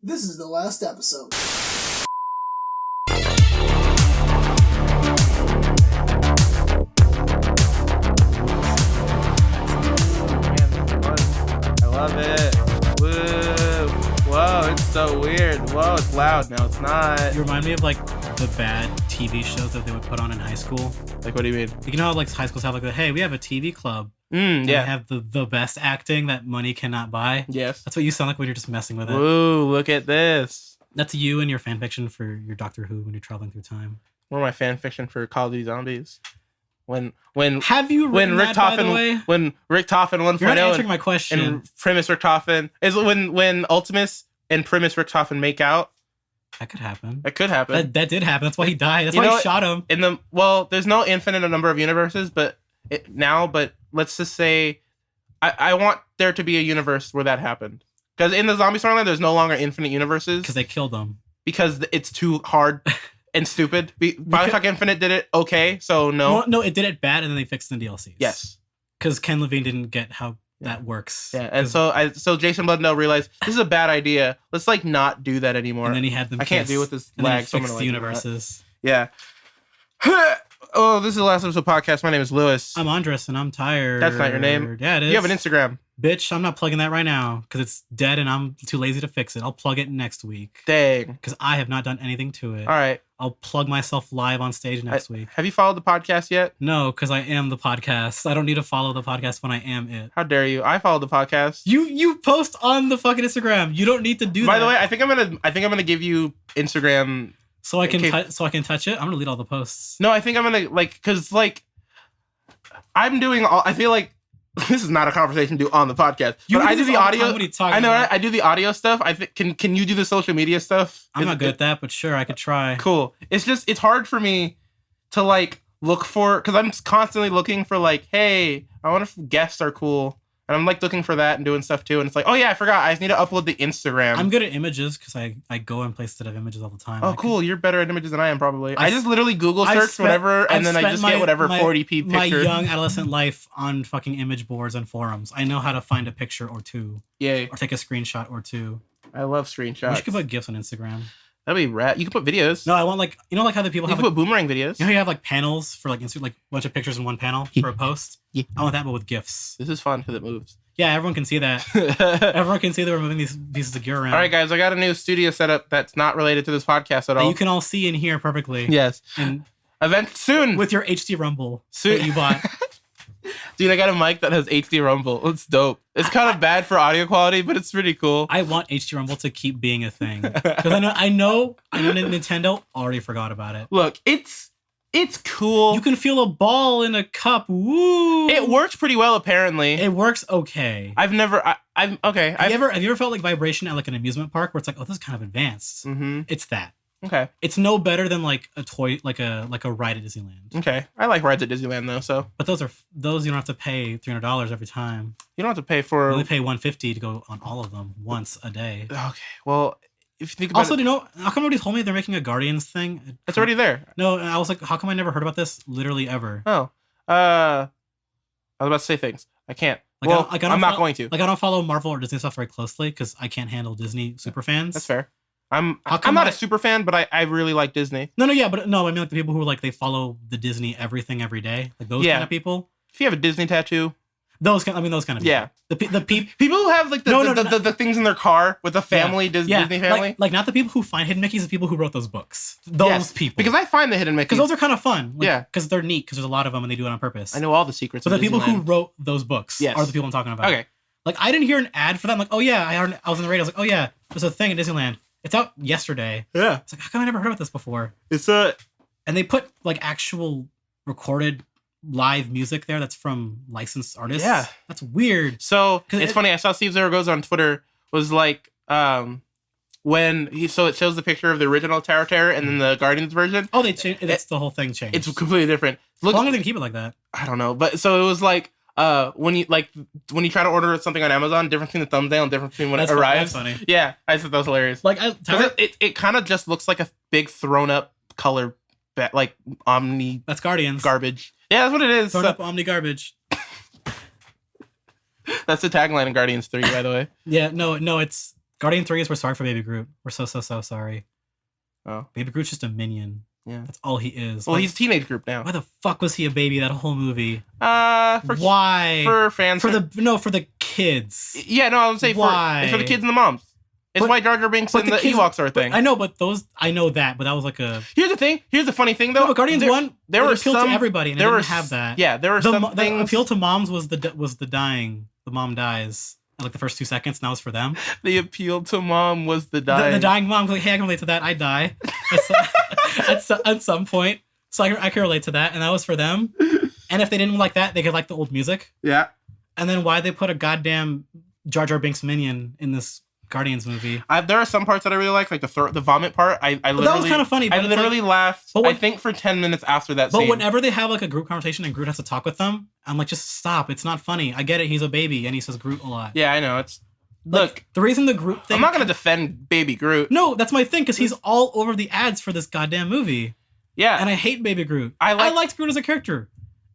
This is the last episode. I love it. Woo. Whoa, it's so weird. Whoa, it's loud. No, it's not. You remind me of like the bad TV shows that they would put on in high school. Like, what do you mean? You know how like high schools have like, hey, we have a TV club. Yeah. They have the best acting that money cannot buy. Yes. That's what you sound like when you're just messing with it. Woo, look at this. That's you and your fan fiction for your Doctor Who when you're traveling through time. Or my fan fiction for Call of Duty Zombies. When have you written Rick that, by the way? When Rick Toffin 1.0 You're not answering my question. And Primus Rick Toffin is when Ultimus and Primus Rick Toffin make out. That could happen. That could happen. That did happen. That's why he died. That's why he shot him. There's no infinite number of universes, but let's just say I want there to be a universe where that happened. Because in the zombie storyline, there's no longer infinite universes. Because they killed them. Because it's too hard and stupid. Bioshock Infinite did it okay, so no. No, it did it bad, and then they fixed it in DLCs. Yes. Because Ken Levine didn't get how that works. Yeah, and so Jason Blundell realized this is a bad idea. Let's not do that anymore. And then he had them. I can't deal with this and lag. Then he fixed the universes. Yeah. Oh, this is the last episode podcast. My name is Lewis. I'm Andres, and I'm tired. That's not your name. Yeah, it is. You have an Instagram. Bitch, I'm not plugging that right now because it's dead and I'm too lazy to fix it. I'll plug it next week. Dang. Because I have not done anything to it. All right. I'll plug myself live on stage next week. Have you followed the podcast yet? No, because I am the podcast. I don't need to follow the podcast when I am it. How dare you? I followed the podcast. You post on the fucking Instagram. You don't need to do that. By the way, I think I'm gonna give you Instagram so I can touch it. I'm gonna delete all the posts. No, I think I'm gonna because I'm doing all. I feel like this is not a conversation to do on the podcast. But I do the audio. I know, right? I do the audio stuff. I think. Can you do the social media stuff? I'm not good at that, but sure, I could try. Cool. It's hard for me to look for because I'm constantly looking for hey, I wonder if guests are cool. And I'm looking for that and doing stuff too. And it's oh yeah, I forgot. I just need to upload the Instagram. I'm good at images because I go in places that have images all the time. Oh, cool. You're better at images than I am probably. I just literally Google search whatever and then I just get whatever 40p picture. My young adolescent life on fucking image boards and forums. I know how to find a picture or two. Yay. Or take a screenshot or two. I love screenshots. You could put GIFs on Instagram. That'd be rad. You can put videos. No, I want how the people have put boomerang videos. You know how you have panels for Instagram, a bunch of pictures in one panel for a post? Yeah. I want that, but with GIFs. This is fun because it moves. Yeah, everyone can see that. Everyone can see that we're moving these pieces of gear around. All right, guys, I got a new studio setup that's not related to this podcast at all. That you can all see and hear perfectly. Yes. And event soon. With your HD Rumble soon. that you bought. Dude, I got a mic that has HD Rumble. It's dope. It's kind of bad for audio quality, but it's pretty cool. I want HD Rumble to keep being a thing. Because I know Nintendo already forgot about it. Look, it's cool. You can feel a ball in a cup. Woo! It works pretty well, apparently. It works okay. I've never. I'm okay. Have you ever felt vibration at an amusement park where it's oh, this is kind of advanced? Mm-hmm. It's that. Okay. It's no better than a toy, like a ride at Disneyland. Okay. I like rides at Disneyland though. So. But those you don't have to pay $300 every time. You don't have to pay for. You only pay $150 to go on all of them once a day. Okay. Well. If you think about also, how come nobody told me they're making a Guardians thing? It's already there. No, I was how come I never heard about this literally ever? Oh. I was about to say things. I can't. I'm not going to. I don't follow Marvel or Disney stuff very closely because I can't handle Disney super fans. That's fair. I'm not a super fan, but I really like Disney. No, I mean the people who they follow the Disney everything every day, those kind of people. If you have a Disney tattoo. Those kind of people. Yeah. The people who have the things in their car with the family, Disney family. Not the people who find hidden Mickeys, the people who wrote those books. Those people. Because I find the hidden Mickeys. Because those are kind of fun. Because they're neat, because there's a lot of them and they do it on purpose. I know all the secrets. But the people who wrote those books are the people I'm talking about. Okay. I didn't hear an ad for that. I'm oh yeah, I was on the radio. I was oh yeah, there's a thing at Disneyland. It's out yesterday. Yeah. It's how come I never heard about this before? It's And they put actual recorded live music there that's from licensed artists. Yeah. That's weird. So it's funny. I saw Steve Zaragoza on Twitter was when it shows the picture of the original Tower Terror and then the Guardians version. Oh, they changed. That's the whole thing changed. It's completely different. How long are they gonna keep it like that? I don't know. But so it was when you try to order something on Amazon, different between the thumbnail and different between when it arrives. That's funny. Yeah, I thought that was hilarious. It kind of just looks like a big thrown up color, Omni. That's Guardians garbage. Yeah, that's what it is. Thrown up Omni garbage. That's the tagline in Guardians 3, by the way. Yeah, no, it's Guardian 3 is we're sorry for Baby Groot. We're so sorry. Oh, Baby Groot's just a minion. yeah. That's all he is. Well, he's a teenage group now. Why the fuck was he a baby that whole movie? Why? For fans. For the kids. Yeah, no, I would say Why? for the kids and the moms. It's why Jar Jar Binks and the kids, Ewoks are a thing. I know, but I know that, but that was like a... Here's the thing. Here's the funny thing, though. No, but Guardians 1, there were appealed some, to everybody, and there it were didn't have that. Yeah, there were some things... The appeal to moms was the dying. The mom dies in like the first 2 seconds, and that was for them. The appeal to mom was the dying. The dying mom was like, hey, I can relate to that. I die at some point. So I can relate to that, and that was for them. And if they didn't like that, they could like the old music. Yeah. And then why they put a goddamn Jar Jar Binks minion in this Guardians movie? There are some parts that I really like the vomit part. I literally, that was kind of funny. I literally laughed. I think for 10 minutes after that. But scene. whenever they have like a group conversation and Groot has to talk with them, I'm like, just stop. It's not funny. I get it. He's a baby and he says Groot a lot. Yeah, I know. It's look, the reason the Groot thing. I'm not gonna defend Baby Groot. No, that's my thing because he's all over the ads for this goddamn movie. Yeah, and I hate Baby Groot. I liked Groot as a character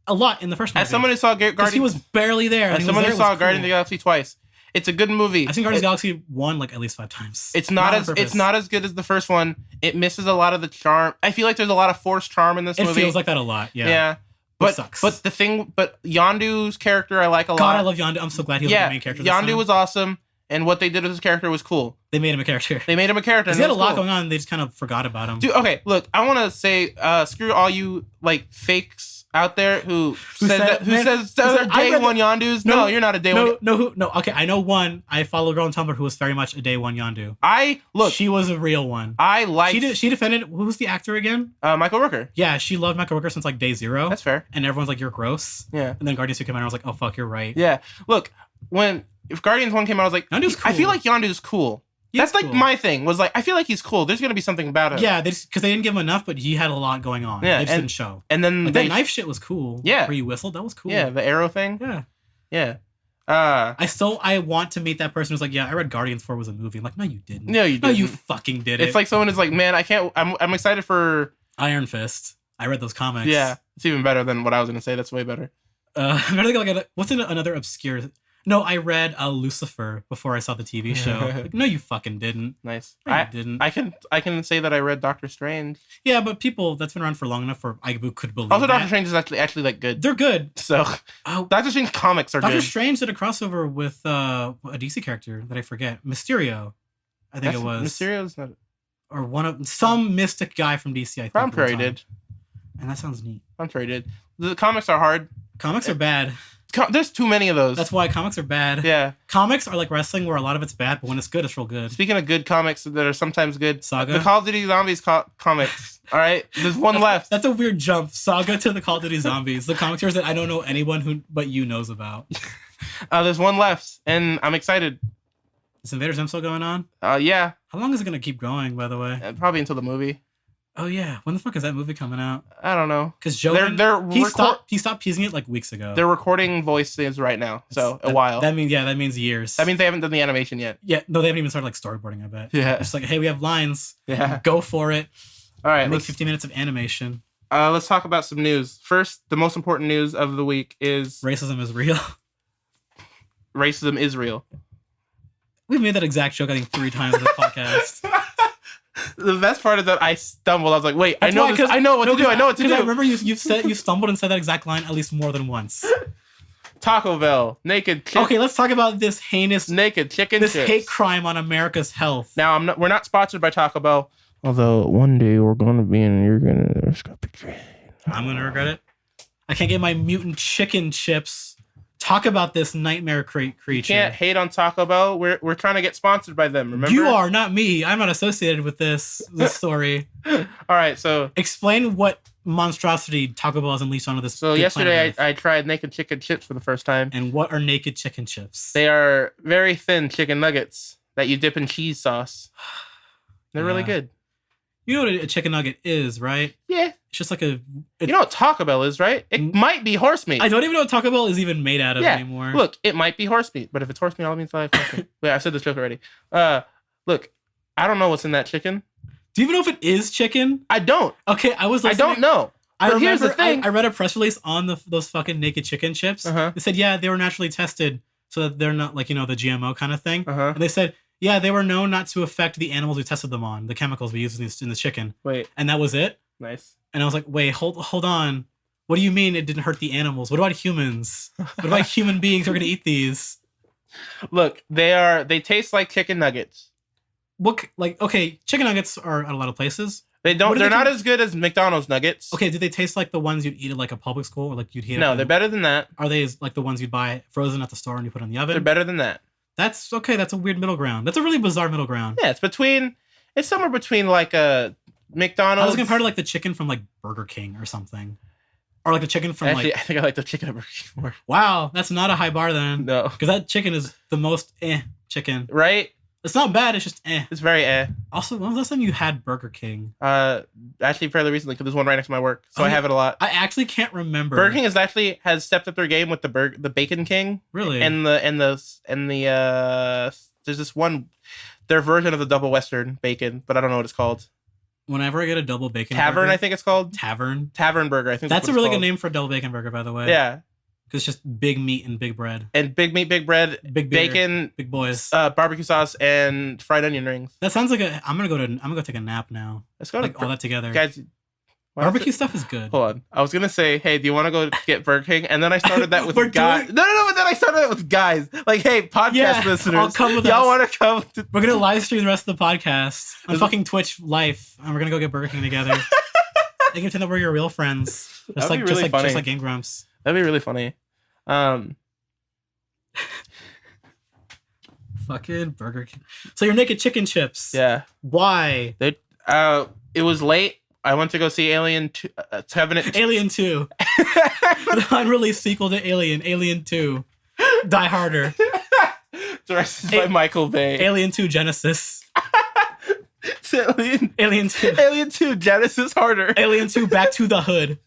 a lot in the first movie. As someone who saw Guardians, he was barely there. As someone who saw Guardians of the Galaxy twice. It's a good movie. I've seen Guardians of the Galaxy 1 like at least 5 times. It's not as good as the first one. It misses a lot of the charm. I feel like there's a lot of forced charm in this movie. It feels like that a lot. Yeah. Yeah. But sucks. But Yondu's character I like a lot. God, I love Yondu. I'm so glad he was the main character. Yondu was awesome, and what they did with his character was cool. They made him a character. He had a lot going on. They just kind of forgot about him. Dude, okay, look, I want to say, screw all you like fakes out there who says they're day one Yondus. No, you're not a day one. No. Okay, I know one. I follow a girl on Tumblr who was very much a day one Yondu. She was a real one. She defended. Who's the actor again? Michael Rooker. Yeah, she loved Michael Rooker since like day 0. That's fair. And everyone's like, you're gross. Yeah. And then Guardians 2 came out, and I was like, oh fuck, you're right. Yeah. Look, if Guardians 1 came out, I was like, Yondu's cool. I feel like Yondu's cool. That's like my thing. Was like, I feel like he's cool. There's gonna be something about him. Yeah, because they didn't give him enough, but he had a lot going on. Yeah, they just didn't show. And then like, that knife shit was cool. Yeah, where you whistled, that was cool. Yeah, the arrow thing. Yeah, yeah. I want to meet that person who's like, yeah, I read Guardians 4 was a movie. I'm like, no, you didn't. No, you didn't. No, you fucking did it. It's like someone is like, man, I can't. I'm excited for Iron Fist. I read those comics. Yeah, it's even better than what I was gonna say. That's way better. I'm gonna think like what's another obscure. No, I read Lucifer before I saw the TV show. Like, no, you fucking didn't. Nice. No, you didn't. I can say that I read Doctor Strange. Yeah, but that's been around for long enough for I could believe. Also, Doctor Strange is actually like good. They're good. So Doctor Strange comics are good. Doctor Strange did a crossover with a DC character that I forget, Mysterio. I think it was Mysterio's not, or one of some mystic guy from DC. I think I'm sure he did. And that sounds neat. I'm sure he did. The comics are hard. Comics are bad. There's too many of those. That's why comics are bad. Yeah. Comics are like wrestling where a lot of it's bad, but when it's good, it's real good. Speaking of good comics that are sometimes good, Saga? The Call of Duty Zombies comics. All right? There's one left. That's a weird jump. Saga to the Call of Duty Zombies. The comic series that I don't know anyone but you knows about. There's one left, and I'm excited. Is Invader Zim still going on? Yeah. How long is it going to keep going, by the way? Probably until the movie. Oh yeah, when the fuck is that movie coming out? I don't know. Because Joe, he stopped teasing it like weeks ago. They're recording voices right now, so a while. That means years. That means they haven't done the animation yet. Yeah, no, they haven't even started like storyboarding. I bet. Yeah, it's like, hey, we have lines. Yeah, go for it. All right, make 15 minutes of animation. Let's talk about some news. First, the most important news of the week is racism is real. Racism is real. We've made that exact joke I think 3 times in the podcast. The best part is that I stumbled. I was like, "Wait, I know what to do. I know what to do." I remember you stumbled and said that exact line at least more than once. Taco Bell, naked chicken. Okay, let's talk about this heinous naked chicken. This hate crime on America's health. Now, we're not sponsored by Taco Bell. Although one day we're gonna be, and you're gonna. I'm gonna regret it. I can't get my mutant chicken chips. Talk about this nightmare creature. You can't hate on Taco Bell. We're trying to get sponsored by them. Remember? You are, not me. I'm not associated with this story. All right, so explain what monstrosity Taco Bell has unleashed onto this. So yesterday I tried naked chicken chips for the first time. And what are naked chicken chips? They are very thin chicken nuggets that you dip in cheese sauce. They're really good. You know what a chicken nugget is, right? Yeah. It's just like you know what Taco Bell is, right? It might be horse meat. I don't even know what Taco Bell is even made out of anymore. Look, it might be horse meat, but if it's horse meat, all it means I like horse meat. Wait, I've said this joke already. Look, I don't know what's in that chicken. Do you even know if it is chicken? I don't. Okay, I was listening. I don't know. But here's the thing. I read a press release on those fucking naked chicken chips. They said, yeah, they were naturally tested so that they're not like, the GMO kind of thing. And they said, Yeah, they were known not to affect the animals we tested them on, the chemicals we used in the chicken. Wait, And that was it. nice. And I was like, wait, hold on. What do you mean it didn't hurt the animals? What about humans? What about human beings who are going to eat these? Look, they taste like chicken nuggets. Okay, chicken nuggets are at a lot of places. They're not as good as McDonald's nuggets. Okay, do they taste like the ones you'd eat at like a public school or like you'd eat? No, they're better than that. Are they like the ones you'd buy frozen at the store and you put in the oven? They're better than that. That's okay. That's a weird middle ground. That's a really bizarre middle ground. Yeah, it's somewhere between like a McDonald's. I was compared to like the chicken from like Burger King or something. Or like the chicken from Actually, like... I think I like the chicken at Burger King more. Wow, that's not a high bar then. No. Because that chicken is the most chicken. Right? It's not bad, it's just It's very Also, when was the last time you had Burger King? Actually fairly recently, because there's one right next to my work. So I have it a lot. I actually can't remember. Burger King has stepped up their game with the Bacon King. Really? And the there's this one, their version of the double Western bacon, but I don't know what it's called. Whenever I get a double bacon Tavern, burger, I think it's called. Tavern Burger, I think that's a really good called. name for a double bacon burger, by the way. Yeah. Because it's just big meat and big bread. And big meat, big bread, Big beer, bacon, big boys. barbecue sauce, and fried onion rings. That sounds like I'm gonna go take a nap now. Let's go Like all that together. guys. Barbecue stuff is good. Hold on. I was gonna say, hey, do you want to go get Burger King? And then I started that with We're guys. doing- No. But then I started that with guys. Like, hey, podcast Yeah, listeners, I'll come with y'all us. want to come? We're gonna live stream the rest of the podcast on Is it- fucking Twitch live, and we're gonna go get Burger King together. They can pretend that we're your real friends, That'd be really funny. just like Game Grumps. That'd be really funny. Fucking Burger King. So you're naked chicken chips. Yeah. Why? It was late. I went to go see Alien 2, Covenant. Alien 2. The unreleased sequel to Alien 2. Die Harder. Directed by Michael Bay. Alien 2 Genesis. Alien 2. Alien 2 Genesis Harder. Alien 2 Back to the Hood.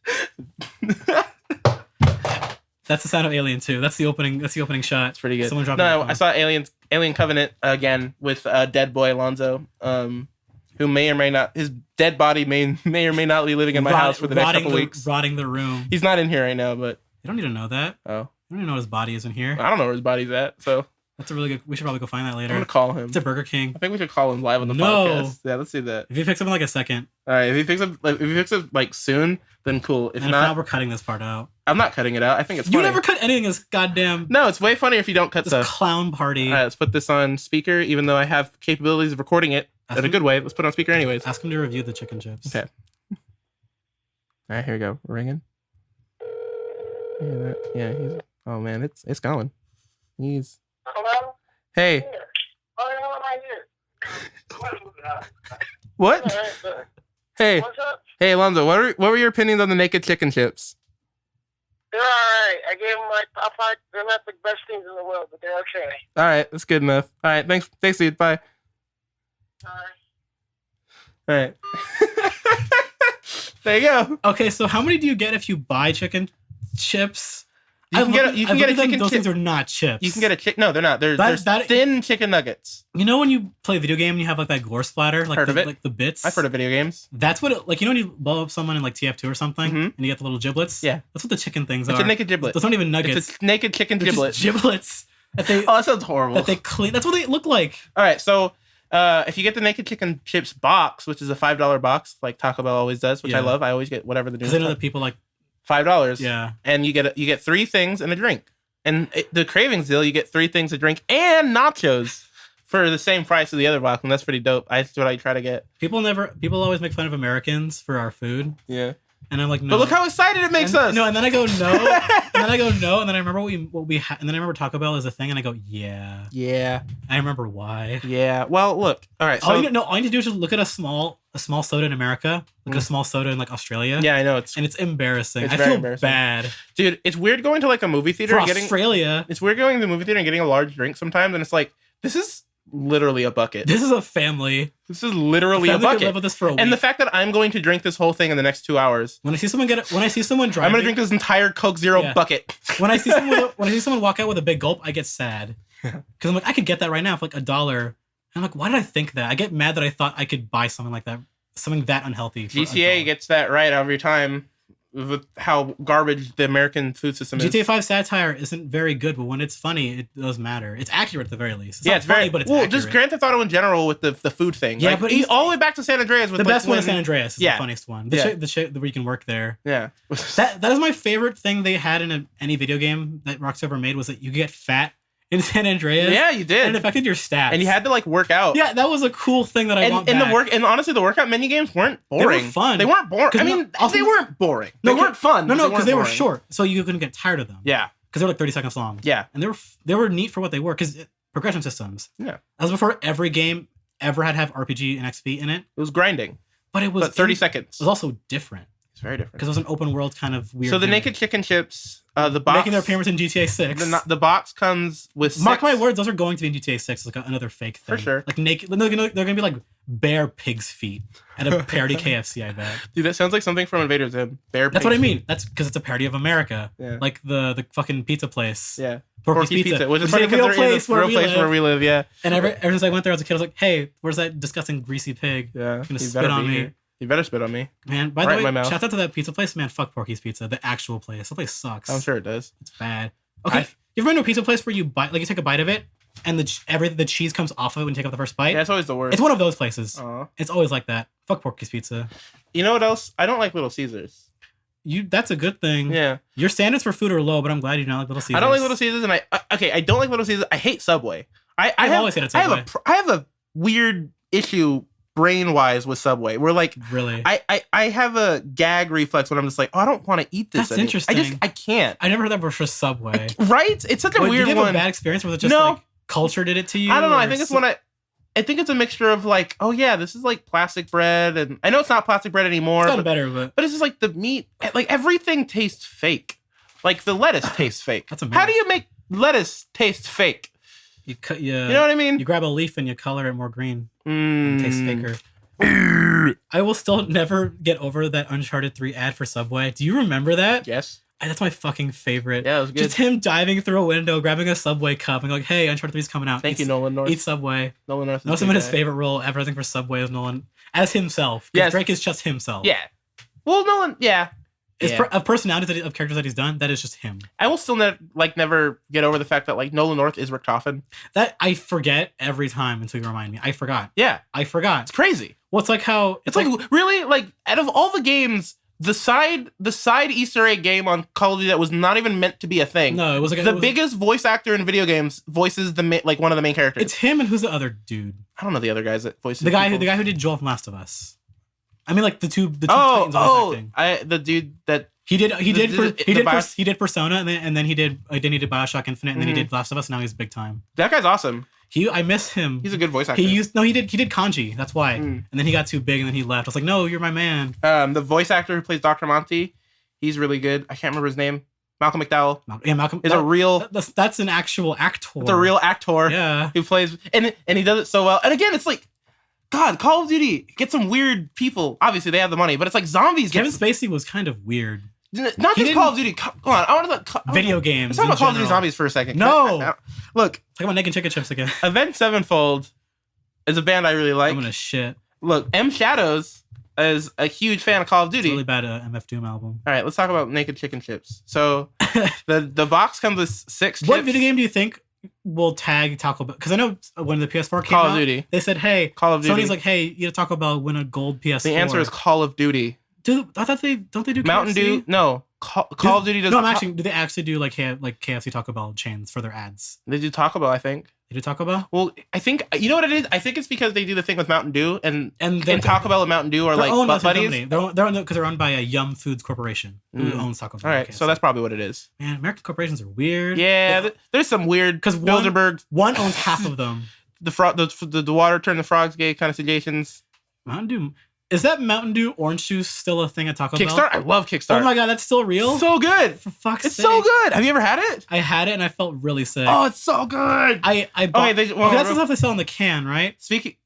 That's the sound of Alien 2. That's the opening shot. It's pretty good. Someone dropped No, I saw Alien Covenant again with dead boy Alonzo, who may or may not, his dead body may or may not be living in my house for the next couple weeks. Rotting the room. He's not in here right now, but You don't need to know that. oh, You don't even know his body is in here. I don't know where his body's at, so That's a really good... We should probably go find that I'm later. gonna call him. It's a Burger King. I think we should call him live on the No. podcast. Yeah, let's do that. If he picks up in like a second. All right, if he picks up like soon, then cool. If And not, if not, we're cutting this part out. I'm not cutting it out. I think it's You funny. never cut anything as goddamn... No, it's way funnier if you don't cut This stuff. clown party. All right, let's put this on speaker, even though I have capabilities of recording it in a good way. Let's put it on speaker anyways. Ask him to review the chicken chips. Okay. All right, here we go. We're ringing. You hear that? Yeah, he's... Oh, man, it's going. He's... Hello? Hey. Oh, no, I'm not here. What? Hey. What's up? Hey, Alonzo, what were your opinions on the naked chicken chips? They're alright. I gave them my top 5. They're not the best things in the world, but they're okay. All right, that's good enough. All right, thanks, dude. Bye. All right. There you go. Okay, so how many do you get if you buy chicken chips? You can get a chicken Those chip. things are not chips. You can get a chicken. No, they're not. They're That- thin chicken nuggets. You know when you play a video game and you have like that gore splatter, like Heard of it. like the bits. I've heard of video games. That's what it, like you know when you blow up someone in like TF2 or something Mhm. and you get the little giblets. Yeah. That's what the chicken things It's are. a naked giblet. Those aren't even nuggets. It's a naked chicken They're giblet. just giblets that they Oh, that sounds horrible. that they clean. That's what they look like. All right, so if you get the naked chicken chips box, which is a $5 box, like Taco Bell always does, which I Yeah. love. I always get whatever the Because new I know that people like $5. yeah. And you get 3 things and a drink. And the cravings deal, you get 3 things, a drink, and nachos for the same price as the other box, and that's pretty dope. That's what I try to get. People always make fun of Americans for our food, Yeah. and I'm like, no. But look how excited it makes us. No, and then I go no, and then I go no, and then I remember what we and then I remember Taco Bell is a thing, and I go yeah. Yeah. I remember why. Yeah. Well, look. All right. So all you need to do is just look at a small soda in America, look at a small soda in like Australia. yeah, I know it's And it's embarrassing. It's I very feel embarrassing. bad dude. It's weird going to like a movie theater for and getting. Australia. It's weird going to the movie theater and getting a large drink sometimes, and it's like this is literally a bucket. This is a family. This is literally a Family could bucket. live with this for a week. And the fact that I'm going to drink this whole thing in the next 2 hours, when I see someone driving, I'm going to drink this entire Coke Zero Yeah. bucket. when I see someone walk out with a big gulp, I get sad because I'm like, I could get that right now for like $1. And I'm like, why did I think that? I get mad that I thought I could buy something like that, something that unhealthy. for GCA $1. gets that right every time. with how garbage the American food system is. GTA 5 satire isn't very good, but when it's funny, it does matter. It's accurate at the very least. It's funny, very but it's well. accurate. Just Grand Theft Auto in general with the food thing. Yeah, like, but all the way back to San Andreas. With the best one when, is San Andreas. Is the funniest one. The shit where you can work there. Yeah, that is my favorite thing they had in any video game that Rockstar ever made was that you get fat in San Andreas. Yeah, you did. And it affected your stats. And you had to like work out. Yeah, that was a cool thing that I want back. And honestly, the workout mini games weren't boring. They were fun. They weren't boring. I mean, they weren't boring. They weren't fun. No, because they were boring. short, so you couldn't get tired of them. Yeah, because they were like 30 seconds long. Yeah, and they were neat for what they were. Because progression systems. Yeah, that was before every game ever had to have RPG and XP in it. It was grinding, but it was 30 seconds. It was also different. It's very different because it was an open world kind of weird. So the Naked Chicken Chips. The box making their appearance in GTA 6. The box comes with. Mark my words, those are going to be in GTA 6. Like another fake thing. For sure. Like naked. They're gonna be like bare pig's feet at a parody KFC. I bet. Dude, that sounds like something from Invader Zim. That's what I mean. That's because it's a parody of America. Yeah. Like the fucking pizza place. Yeah. Porky's Pizza. Which is funny because they're in the real place where we live. Yeah. And ever since I went there as a kid, I was like, hey, where's that disgusting greasy pig? Yeah. He's gonna spit on me. You better spit on me. Man, by the way, shout out to that pizza place. Man, fuck Porky's Pizza. The actual place. The place sucks. I'm sure it does. It's bad. Okay, you ever been to a pizza place where you you take a bite of it and the cheese comes off of it when you take off the first bite? Yeah, that's always the worst. It's one of those places. Aww. It's always like that. Fuck Porky's Pizza. You know what else? I don't like Little Caesars. That's a good thing. Yeah. Your standards for food are low, but I'm glad you don't like Little Caesars. I don't like Little Caesars, and I don't like Little Caesars. I hate Subway. I've always hated Subway. I have a weird issue brain-wise with Subway. Where like really, I have a gag reflex when I'm just like, oh, I don't want to eat this. That's interesting. I can't. I never heard that were for Subway. Right? It's such a weird did you have one. a bad experience? Was it just like culture did it to you? I don't know. I think it's when I think it's a mixture of like, oh yeah, this is like plastic bread, and I know it's not plastic bread anymore. It's gotten better, but it's just like the meat, like everything tastes fake. Like the lettuce tastes fake. That's amazing. How do you make lettuce taste fake? You know what I mean? You grab a leaf and you color it more green. It tastes faker. I will still never get over that Uncharted 3 ad for Subway. Do you remember that? Yes. That's my fucking favorite. Yeah, it was good. Just him diving through a window, grabbing a Subway cup, and like, hey, Uncharted 3's coming out. Thank you, Nolan North. Eat Subway. Nolan North. Most of his favorite role ever, I think, for Subway is Nolan as himself. Yes. Drake is just himself. Yeah. Well, Nolan, yeah. Of personalities of characters that he's done, that is just him. I will still never get over the fact that like Nolan North is Rick Toffin. That I forget every time until you remind me. I forgot. Yeah. I forgot. It's crazy. Well, it's like how it's like really like out of all the games, the side Easter egg game on Call of Duty that was not even meant to be a thing. No, it was like the biggest voice actor in video games voices like one of the main characters. It's him and who's the other dude? I don't know the other guys that voices the guy who did Joel from Last of Us. I mean, like the two Titans of acting. The dude that he did Persona and then he did BioShock Infinite and then he did Last of Us. And now he's big time. That guy's awesome. I miss him. He's a good voice actor. He did Kanji. That's why. And then he got too big and then he left. I was like, no, you're my man. The voice actor who plays Dr. Monty, he's really good. I can't remember his name. Malcolm McDowell. Yeah, Malcolm is a real. That's an actual actor. It's a real actor. Yeah. Who plays and he does it so well. And again, it's like, God, Call of Duty get some weird people. Obviously, they have the money, but it's like zombies. Kevin Spacey was kind of weird. Not just Call of Duty. Come on, I want to video games. Let's talk about Call of Duty Zombies for a second. No, look. Talk about Naked Chicken Chips again. Avenged Sevenfold is a band I really like. I'm gonna shit. Look, M Shadows is a huge fan of Call of Duty. It's really bad MF Doom album. All right, let's talk about Naked Chicken Chips. So the box comes with 6 chips. What video game do you think will tag Taco Bell? Because I know when the PS4 came out, Call of Duty. They said, hey, Call of Duty. Sony's like, hey, you know, Taco Bell win a gold PS4. The answer is Call of Duty. Dude, I thought don't they do Mountain KFC? Dew? No. Call of Duty does. No, do they actually do like KFC Taco Bell chains for their ads? They do Taco Bell, I think. They do Taco Bell? Well, I think you know what it is. I think it's because they do the thing with Mountain Dew and Taco Bell and Mountain Dew are like butt buddies. They're owned by a Yum Foods corporation who owns Taco Bell. All right, so that's probably what it is. Man, American corporations are weird. Yeah, there's some weird because Bilderberg one owns half of them. The water turned the frogs gay kind of situations. Mountain Dew. Is that Mountain Dew orange juice still a thing at Taco Bell? Kickstart? I love Kickstart. Oh my god, that's still real? So good. For fuck's sake. It's so good. Have you ever had it? I had it and I felt really sick. Oh, it's so good. I bought that's the stuff they sell in the can, right?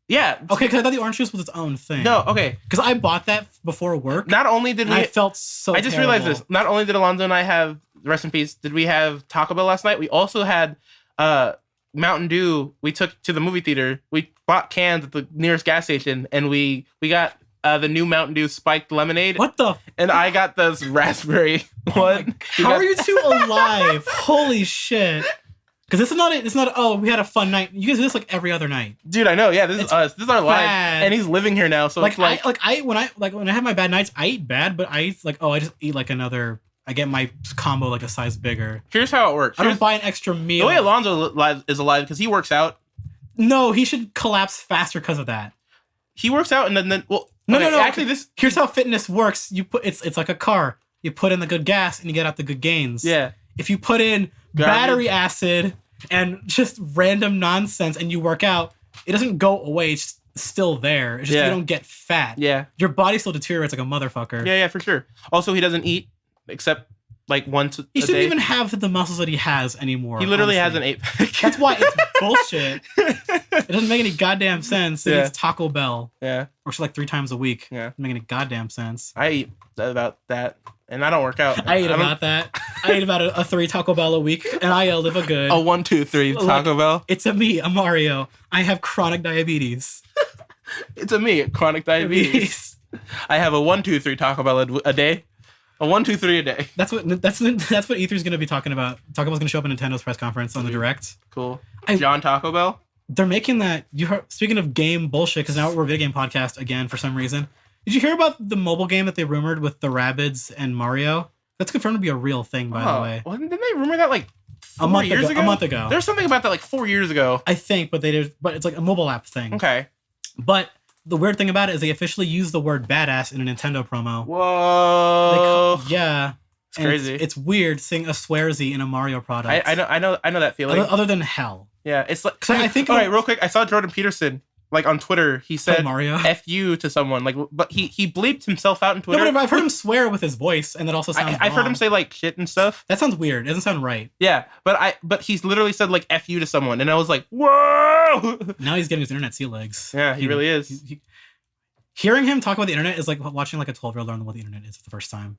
Yeah. Okay, because I thought the orange juice was its own thing. No, okay. Because I bought that before work. Not only did I felt so I just realized this. Not only did Alonzo and I have, rest in peace, did we have Taco Bell last night, we also had Mountain Dew we took to the movie theater. We bought cans at the nearest gas station and we got the new Mountain Dew spiked lemonade. What the? And I got this raspberry one. How are you two alive? Holy shit! Because this is not. It's not. Oh, we had a fun night. You guys do this like every other night. Dude, I know. Yeah, this is us. This is our life. Bad. And he's living here now. So it's like, when I have my bad nights, I eat bad, but I eat like I just eat like another. I get my combo like a size bigger. Here's how it works. I don't buy an extra meal. The way Alonzo is alive because he works out. No, he should collapse faster because of that. He works out and then well. No. Actually, here's how fitness works. You put it's like a car. You put in the good gas and you get out the good gains. Yeah. If you put in battery acid and just random nonsense and you work out, it doesn't go away. It's still there. It's just you don't get fat. Yeah. Your body still deteriorates like a motherfucker. Yeah, for sure. Also, he doesn't eat except like once a day. He shouldn't even have the muscles that he has anymore. He literally has an 8-pack. That's why it's bullshit. It doesn't make any goddamn sense. He eats Taco Bell. Yeah. Works like 3 times a week. Yeah. Doesn't make any goddamn sense. I eat about that. And I don't work out. I eat about that. I eat about a 3 Taco Bell a week, and I live a good. A 1, 2, 3 Taco Bell. It's a me, a Mario. I have chronic diabetes. It's a me, chronic diabetes. I have a 1, 2, 3 Taco Bell a day. A 1, 2, 3 a day. That's what E3's gonna be talking about. Taco Bell's gonna show up in Nintendo's press conference on the Direct. Cool. John Taco Bell. They're making that. Speaking of game bullshit, because now we're a video game podcast again for some reason. Did you hear about the mobile game that they rumored with the Rabbids and Mario? That's confirmed to be a real thing, by the way. Well, didn't they rumor that like a month ago? There's something about that like 4 years ago. I think, but it's like a mobile app thing. Okay. But the weird thing about it is they officially used the word badass in a Nintendo promo. Whoa. Yeah. It's crazy. It's weird seeing a swearsy in a Mario product. I know that feeling. Other than hell. Yeah, it's like I think. All right, real quick. I saw Jordan Peterson like on Twitter. He said Mario. "F you" to someone. Like, but he bleeped himself out on Twitter. No, but I've heard him swear with his voice, and that also sounds. I've heard him say like shit and stuff. That sounds weird. It doesn't sound right. Yeah, but he's literally said like "F you" to someone, and I was like, whoa. Now he's getting his internet sea legs. Yeah, he really is. Hearing him talk about the internet is like watching like a 12-year-old learn what the internet is for the first time.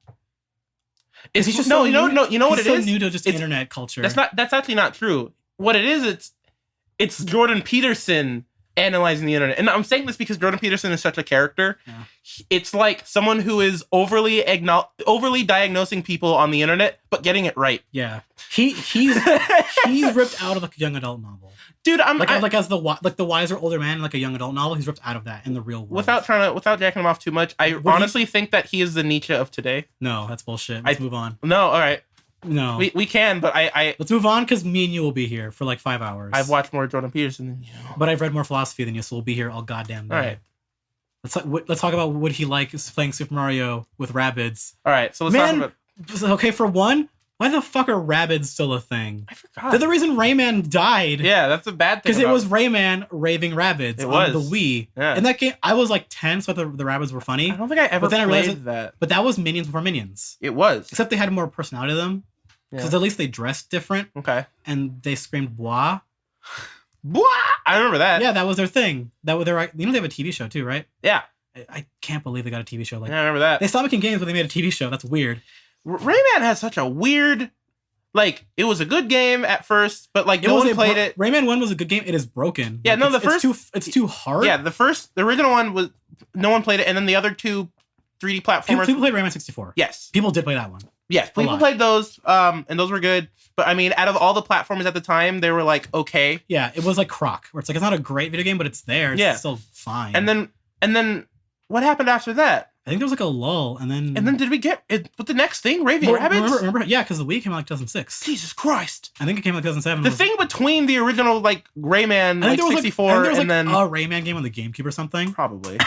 He's just you know what it is? New to just internet culture. That's actually not true. What it is, it's Jordan Peterson analyzing the internet. And I'm saying this because Jordan Peterson is such a character. Yeah. It's like someone who is overly diagnosing people on the internet, but getting it right. Yeah. He's ripped out of like a young adult novel. Dude, as the wiser older man in like a young adult novel, he's ripped out of that in the real world. Without jacking him off too much, I honestly think that he is the Nietzsche of today. No, that's bullshit. Let's move on. No, all right. No. We can, but let's move on because me and you will be here for like 5 hours. I've watched more Jordan Peterson than you. But I've read more philosophy than you, so we'll be here all goddamn day. All right. Let's talk about what he likes playing Super Mario with Rabbids. All right, so let's talk about... Okay, for one, why the fuck are Rabbids still a thing? I forgot. They're the reason Rayman died. Yeah, that's a bad thing. Because it was Rayman raving Rabbids on the Wii. Yeah. In that game, I was like 10, so the Rabbids were funny. I don't think I ever played that. But that was Minions before Minions. It was. Except they had more personality to them. Because at least they dressed different. Okay. And they screamed "bois." Bois! I remember that. Yeah, that was their thing. They have a TV show too, right? Yeah. I can't believe they got a TV show like that. Yeah, I remember that. They stopped making games, but they made a TV show. That's weird. Rayman has such a weird... Like, it was a good game at first, but like no one played it. Rayman 1 was a good game. It is broken. Yeah, like, it's too hard. Yeah, the original one was... No one played it, and then the other two 3D platformers... People played Rayman 64. Yes. People did play that one. Yes, people played those, and those were good. But I mean, out of all the platformers at the time, they were like okay. Yeah, it was like Croc, where it's like it's not a great video game, but it's there. It's still fine. And then what happened after that? I think there was like a lull, and then did we get it? But the next thing, Raving Rabbids? Remember? Yeah, because the Wii came out like 2006. Jesus Christ! I think it came out 2007. The thing between the original like Rayman like 64 and then a Rayman game on the GameCube or something. Probably.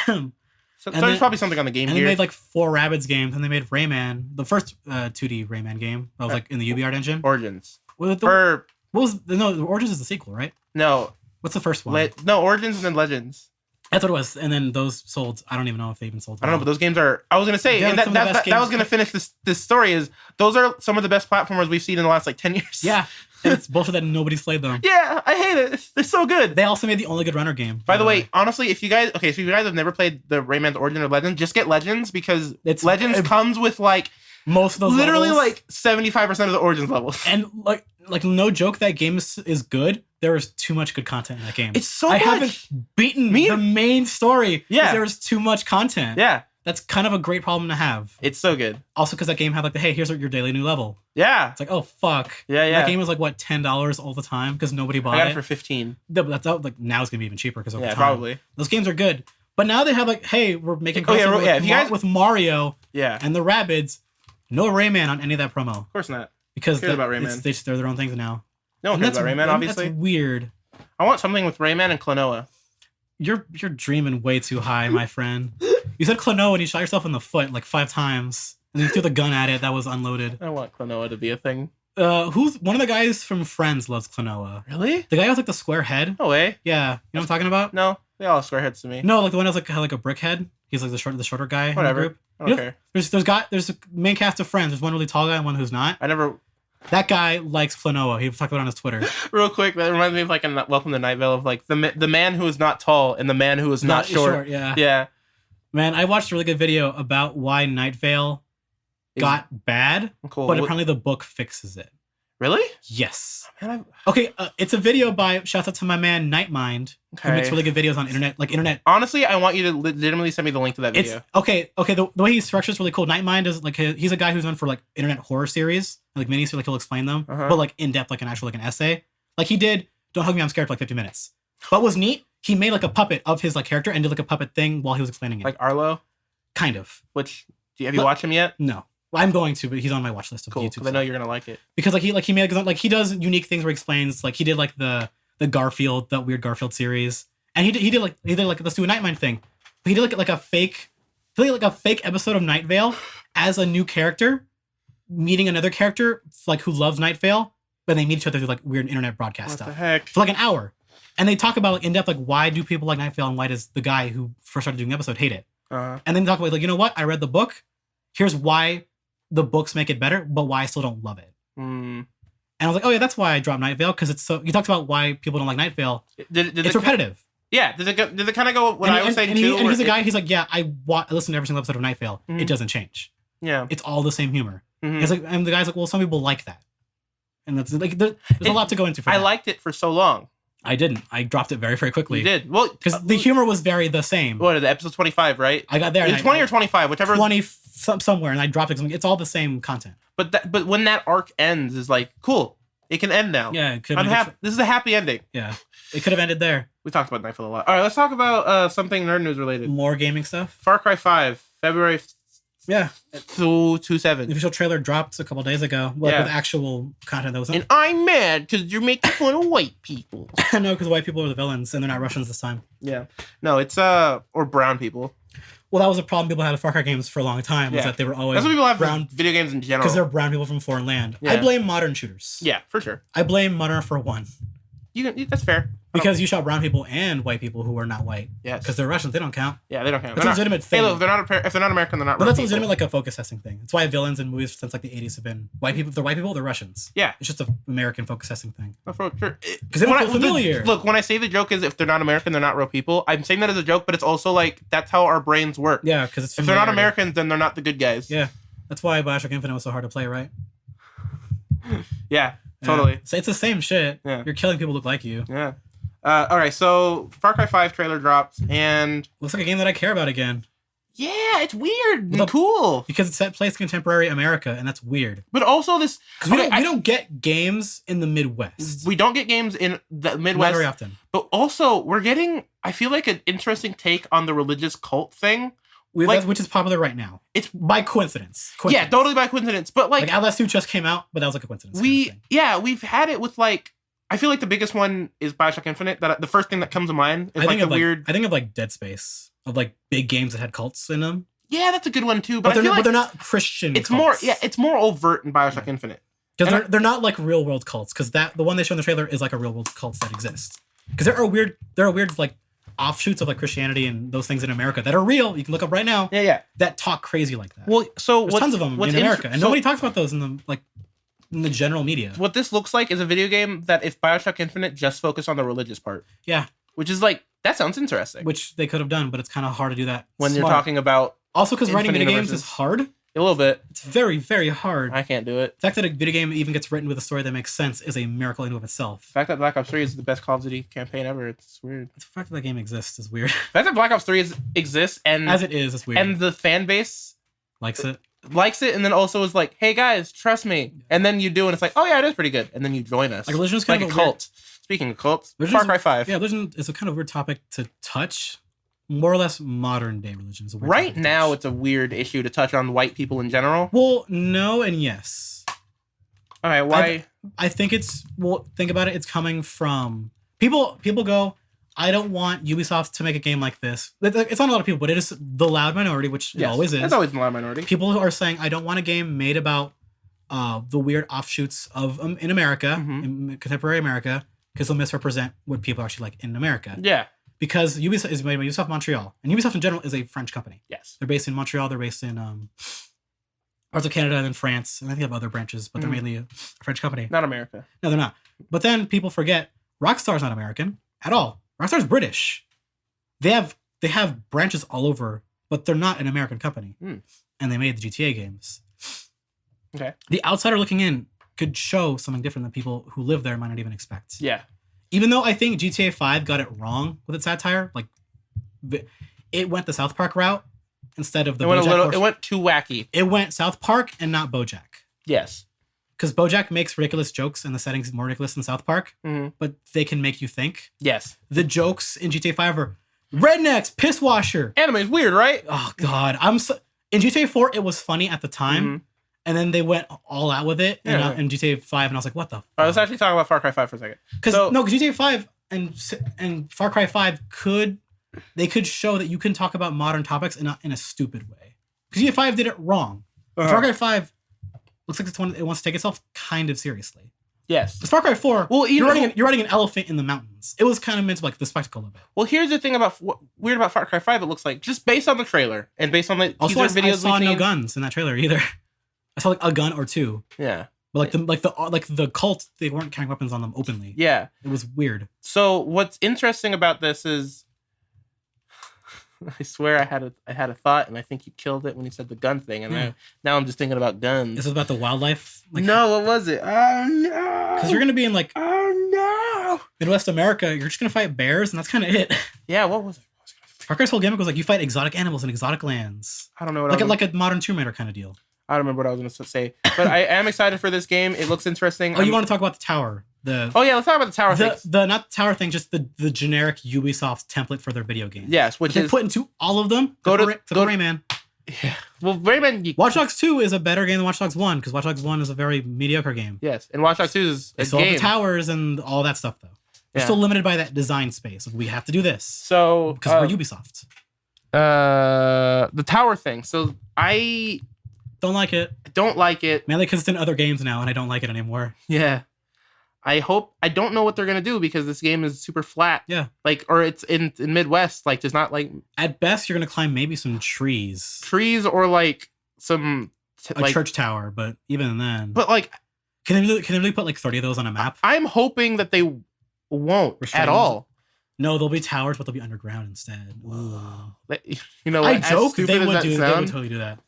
So there's probably something on the Game Gear. And they made like 4 Rabbids games, and they made Rayman, the first 2D Rayman game. That was like in the UbiArt engine. Origins. The Origins is the sequel, right? No. What's the first one? Origins and then Legends. That's what it was. And then those sold. I don't even know if they even sold. I don't know, but those games are. I was gonna say, and that was gonna finish this story. Is those are some of the best platformers we've seen in the last like 10 years. Yeah. And it's bullshit that nobody's played them. Yeah, I hate it. They're so good. They also made the only good runner game. By the way, honestly, if you guys have never played the Rayman's Origin or Legends, just get Legends because Legends comes with like Most of those literally levels. like 75% of the Origins levels. And like no joke, that game is good. There is too much good content in that game. It's so I much. haven't beaten the main story because Yeah. there was too much content. Yeah, That's kind of a great problem to have. it's so good. Also, because that game had like hey, here's your daily new level. Yeah, It's like, oh fuck. yeah. That game was like what, $10 all the time because nobody bought I got it. it for 15. That's out, like now it's gonna be even cheaper because over Yeah, time. probably. Those games are good. But now they have like, hey, we're making Oh, yeah, crossover yeah, with, if you guys- with Mario Yeah, and the Rabbids. No Rayman on any of that promo of course not. because Cares about Rayman. they're their own things now. No one And cares about Rayman, and obviously. That's weird. I want something with Rayman and Klonoa. You're dreaming way too high, my friend. You said Klonoa and you shot yourself in the foot like 5 times. And you threw the gun at it that was unloaded. I don't want Klonoa to be a thing. Who's one of the guys from Friends loves Klonoa? Really? The guy with like the square head? No way. Yeah. You know what I'm talking about? No, they all have square heads to me. No, like the one that's like had like a brick head. He's like the shorter guy Whatever. in the group. I don't You know, care. there's a main cast of Friends. There's one really tall guy and one who's not. I never. That guy likes Klonoa. He talked about it on his Twitter. Real quick, that reminds me of like a Welcome to Night Vale of like the man who is not tall and the man who is not short. Yeah. Yeah. Man, I watched a really good video about why Night Vale got bad, Cool. but apparently the book fixes it. Really? Yes. Man, Okay, it's a video by, shouts out to my man Nightmind, who makes really good videos on internet. Honestly, I want you to legitimately send me the link to that It's video. okay. The way he structures really cool. Nightmind is like he's a guy who's known for like internet horror series, like minis, like he'll explain them, but like in depth, like an actual like an essay. Like he did Don't Hug Me, I'm Scared for like 50 minutes. But what was neat, he made like a puppet of his like character and did like a puppet thing while he was explaining it. Like Arlo, Kind of. which have you watched him yet? No. Well, I'm going to, but he's on my watch list of Cool, YouTube. because I know you're gonna like it. Because like he made like he does unique things where he explains, like he did like the Garfield, that weird Garfield series, and he did like let's do a Nightmind thing. But he did like a fake episode of Night Vale as a new character meeting another character like who loves Night Vale, but they meet each other through like weird internet broadcast What stuff the heck? for like an hour, and they talk about like in depth like why do people like Night Vale and why does the guy who first started doing the episode hate it, and then talk about like, you know what, I read the book, here's why the books make it better, but why I still don't love it. And I was like, oh yeah, that's why I dropped Night Vale, because it's so. He talks about why people don't like Night Vale. It's repetitive. Yeah. Did it kind of go what I was saying and too? And he's a guy. He's like, yeah, I listen to every single episode of Night Vale. Mhm. It doesn't change. Yeah. It's all the same humor. Mhm. It's like, and the guy's like, well, some people like that, and that's like, there's a lot to go into. For I that. liked it for so long. I didn't. I dropped it very, very quickly. You did well because the humor was very the same. What the episode 25, right? I got there. It's 20 or 25, whichever. 20 somewhere, and I dropped it. It's all the same content. But when that arc ends, is like cool. It can end now. Yeah, it could. I'm happy. This is a happy ending. Yeah, it could have ended there. We talked about Nightfall a lot. All right, let's talk about something nerd news related. More gaming stuff. Far Cry 5, February Yeah. 2/27. The official trailer dropped a couple days ago, like Yeah. with actual content that was. And I'm mad because you're making fun of white people. No, because white people are the villains, and they're not Russians this time. Yeah. No, it's or brown people. Well, that was a problem people had with Far Cry games for a long time. Was Yeah. that they were always That's what people have brown for video games in general. because they're brown people from foreign land. Yeah. I blame modern shooters. Yeah, for sure. I blame Modern Warfare 1 That's fair. because you shot brown people and white people who are not white. Yes. Because they're Russians, they don't count. Yeah, they don't count. That's a legitimate thing. Hey, look, if they're not American, they're not. But real that's a people. legitimate like a focus testing thing. That's why villains in movies since like the 80s have been white people. If they're white people, they're Russians. Yeah. It's just an American focus testing thing. Oh, for sure. Because they don't feel familiar. Look, when I say the joke is if they're not American, they're not real people. I'm saying that as a joke, but it's also like that's how our brains work. Yeah, because it's If they're not familiarity. Americans, then they're not the good guys. Yeah, that's why Bioshock Infinite was so hard to play, right? Yeah. Totally. Yeah. So it's the same shit. Yeah. You're killing people who look like you. Yeah. All right. So Far Cry 5 trailer dropped, and Looks like a game that I care about again. yeah, it's weird The- and cool. Because it's set place contemporary America, and that's weird. But also this, Because we, okay, we don't get games in the Midwest. we don't get games in the Not Midwest, very often. but also we're getting, I feel like, an interesting take on the religious cult thing. Which is popular right now. It's By coincidence. yeah, totally by coincidence. But Like Outlast 2 just came out, but that was like a coincidence. we've had it with like, I feel like the biggest one is Bioshock Infinite. That the first thing that comes to mind is I like think the of weird. I think of like Dead Space, of like big games that had cults in them. Yeah, that's a good one too. But But, I feel like they're not Christian. it's cults. it's more overt in Bioshock Infinite. Because they're not like real world cults. Because the one they show in the trailer is like a real world cults that exist. Because there are weird like offshoots of like Christianity and those things in America that are real. You can look up right now. Yeah. That talk crazy like that. Well, so There's tons of them in America, and nobody talks about those in the general media. What this looks like is a video game that if Bioshock Infinite just focused on the religious part, Yeah, which is like that sounds interesting. which they could have done, but it's kind of hard to do that when you're smart. talking about Also, because writing infinite video games universes. is hard. A little bit. It's very, very hard. I can't do it. The fact that a video game even gets written with a story that makes sense is a miracle in and of itself. The fact that Black Ops 3 is the best Call of Duty campaign ever, it's weird. The fact that game exists is weird. The fact that Black Ops 3 exists and As it is, it's weird. and the fan base likes it. And then also is like, hey guys, trust me. And then you do, and it's like, oh yeah, it is pretty good. And then you join us. Like Religion is kind like of a cult. Speaking of cults, Far Cry 5. Yeah, Religion is a kind of weird topic to touch. More or less modern day religion is a weird Right now, it's a weird issue to touch on white people in general. Well, no and yes. All right, why? I think it's, well, think about it. It's coming from people go, I don't want Ubisoft to make a game like this. It's not a lot of people, but it is the loud minority, which it always is. It's always the loud minority. People are saying, I don't want a game made about the weird offshoots of in America, in contemporary America, because they'll misrepresent what people actually like in America. Yeah. Because Ubisoft is made by Ubisoft Montreal, and Ubisoft in general is a French company. Yes. They're based in Montreal. They're based in parts of Canada and then France, and I think they have other branches, but they're mainly a French company. Not America. No, they're not. But then people forget Rockstar's not American at all. Rockstar's British. They have branches all over, but they're not an American company. And they made the GTA games. Okay. The outsider looking in could show something different that people who live there might not even expect. Yeah. Even though I think GTA 5 got it wrong with its satire, like it went the South Park route instead of the It went too wacky. It went South Park and not BoJack. Yes. Because BoJack makes ridiculous jokes and the setting's more ridiculous than South Park, but they can make you think. Yes. The jokes in GTA 5 are rednecks, piss washer. Anime is weird, right? Oh God, in GTA 4 it was funny at the time, and then they went all out with it in GTA 5, and I was like, what the? Fuck? All right, let's actually talk about Far Cry 5 for a second. Because GTA 5 and Far Cry 5 could show that you can talk about modern topics in a stupid way. Because GTA 5 did it wrong. Far Cry 5 looks like it wants to take itself kind of seriously. Yes. Because Far Cry 4, you're riding an elephant in the mountains. It was kind of meant to like the spectacle of it. Well, here's the thing about weird about Far Cry 5. It looks like just based on the trailer and based on the teaser videos. I saw no guns in that trailer either. I saw like a gun or two. Yeah. But like the cult, they weren't carrying weapons on them openly. Yeah. It was weird. So what's interesting about this is, I swear I had a thought, and I think you killed it when you said the gun thing, and now I'm just thinking about guns. Is it about the wildlife? Like, no, what was it? Oh no! Because you're gonna be in like Midwest America, you're just gonna fight bears, and that's kind of it. Yeah, what was it? Far Cry's whole gimmick was like you fight exotic animals in exotic lands. I don't know what like a modern Tomb Raider kind of deal. I don't remember what I was going to say, but I am excited for this game. It looks interesting. You want to talk about the tower? Let's talk about the tower thing. Not the tower thing, just the generic Ubisoft template for their video games. Yes, which they put into all of them. Go to Rayman. Yeah. Well, Rayman. Watch Dogs 2 is a better game than Watch Dogs 1 because Watch Dogs 1 is a very mediocre game. Yes, and Watch Dogs 2 is a game. The towers and all that stuff though. They're still limited by that design space. We have to do this. So because we're Ubisoft. The tower thing. So I don't like it. Don't like it. Mainly because it's in other games now, and I don't like it anymore. Yeah. I don't know what they're gonna do because this game is super flat. Yeah. Like, or it's in Midwest. Like, there's not like. At best, you're gonna climb maybe some trees. Trees or like some. A church tower, but even then. But like. Can they really put like 30 of those on a map? I'm hoping that they won't at all. No, they'll be towers, but they'll be underground instead. Ooh. You know, I joke they would totally do that.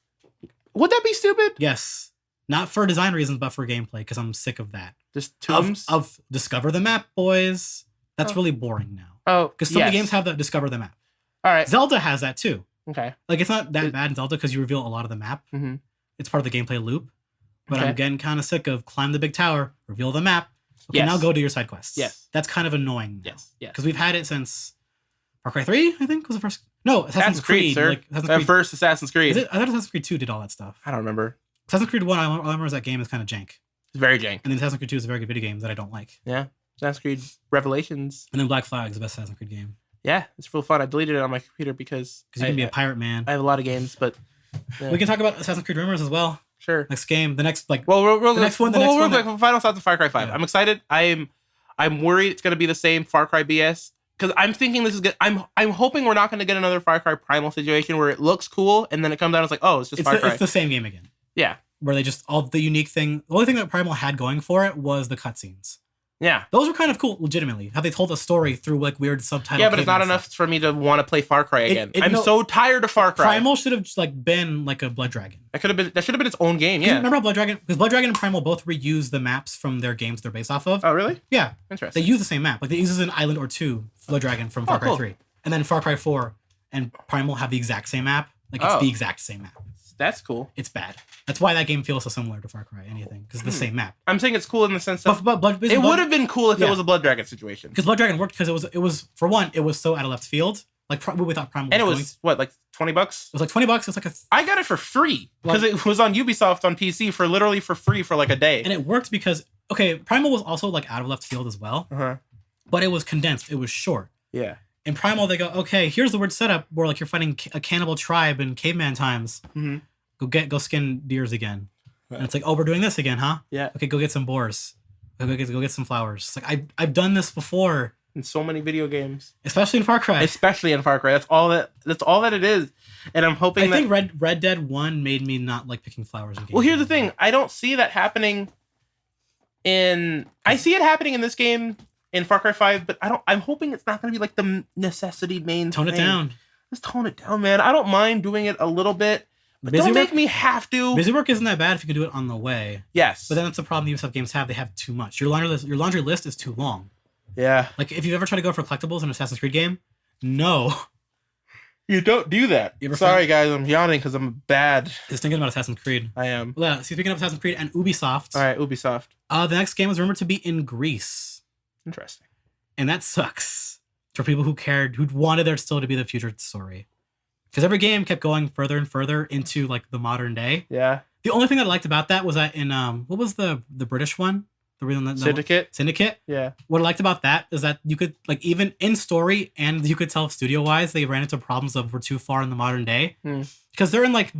Would that be stupid? Yes. Not for design reasons, but for gameplay, because I'm sick of that. Just tombs? Of discover the map, boys. That's really boring now. Oh, because so many games have the discover the map. All right. Zelda has that too. Okay. Like, it's not that bad in Zelda because you reveal a lot of the map. Mm-hmm. It's part of the gameplay loop. But I'm getting kind of sick of climb the big tower, reveal the map. Okay, now go do your side quests. Yes. That's kind of annoying now. Yes. Because we've had it since Far Cry 3, I think, was the first. No, Assassin's Creed, sir. Like, first Assassin's Creed. I thought Assassin's Creed 2 did all that stuff. I don't remember. Assassin's Creed 1, all I remember is that game is kind of jank. It's very jank. And then Assassin's Creed 2 is a very good video game that I don't like. Yeah. Assassin's Creed Revelations. And then Black Flag is the best Assassin's Creed game. Yeah, it's real fun. I deleted it on my computer because you can be a pirate man. I have a lot of games, but we can talk about Assassin's Creed Rumors as well. Sure. Next game, the next the next one. Final thoughts of Far Cry 5. Yeah. I'm excited. I'm worried it's gonna be the same Far Cry BS because I'm thinking this is good. I'm hoping we're not gonna get another Far Cry Primal situation where it looks cool and then it comes out and it's like, oh, it's just Far Cry. It's the same game again. Yeah. Where they just all the unique thing. The only thing that Primal had going for it was the cutscenes. Yeah. Those were kind of cool, legitimately. How they told a story through like weird subtitles. Yeah, but it's not enough for me to want to play Far Cry again. I'm so tired of Far Cry. Primal should have like been like a Blood Dragon. That should have been its own game. Yeah. Remember how Blood Dragon? Because Blood Dragon and Primal both reuse the maps from their games they're based off of. Oh, really? Yeah. Interesting. They use the same map. Like they use an island or two, Blood Dragon from Far Cry 3, and then Far Cry 4 and Primal have the exact same map. Like it's the exact same map. That's cool. It's bad. That's why that game feels so similar to Far Cry. Anything because it's the same map. I'm saying it's cool in the sense that but it would have been cool if it was a Blood Dragon situation. Because Blood Dragon worked because it was for one it was so out of left field. Like we thought Primal. And it was what, like $20? It was like $20. It was like I got it for free because it was on Ubisoft on PC for literally for free for like a day. And it worked because Primal was also like out of left field as well. But it was condensed. It was short. Yeah. In Primal, they go, okay, here's the weird setup where like you're fighting a cannibal tribe in caveman times. Mm-hmm. Go skin deers again. Right. And it's like, oh, we're doing this again, huh? Yeah. Okay, go get some boars. Go get some flowers. It's like I've done this before. In so many video games. Especially in Far Cry. That's all that it is. And I'm hoping I think Red Dead 1 made me not like picking flowers in games. Well, here's the thing. I don't see that happening I see it happening in this game in Far Cry 5, but I'm hoping it's not going to be like the necessity main Tone thing. it down. Just tone it down, man. I don't mind doing it a little bit, but don't make me have to. Busy work isn't that bad if you can do it on the way. Yes. But then that's the problem Ubisoft games have. They have too much. Your laundry list is too long. Yeah. Like, if you've ever tried to go for collectibles in an Assassin's Creed game, no. You don't do that. Sorry, guys. I'm yawning because I'm bad. Just thinking about Assassin's Creed. I am. Well, speaking of Assassin's Creed and Ubisoft. All right, Ubisoft. The next game was rumored to be in Greece. Interesting. And that sucks for people who wanted there still to be the future story. Because every game kept going further and further into, like, the modern day. Yeah. The only thing that I liked about that was that in, what was the British one? Syndicate. Yeah. What I liked about that is that you could, like, even in story and you could tell studio-wise, they ran into problems of we're too far in the modern day. Because they're in, like,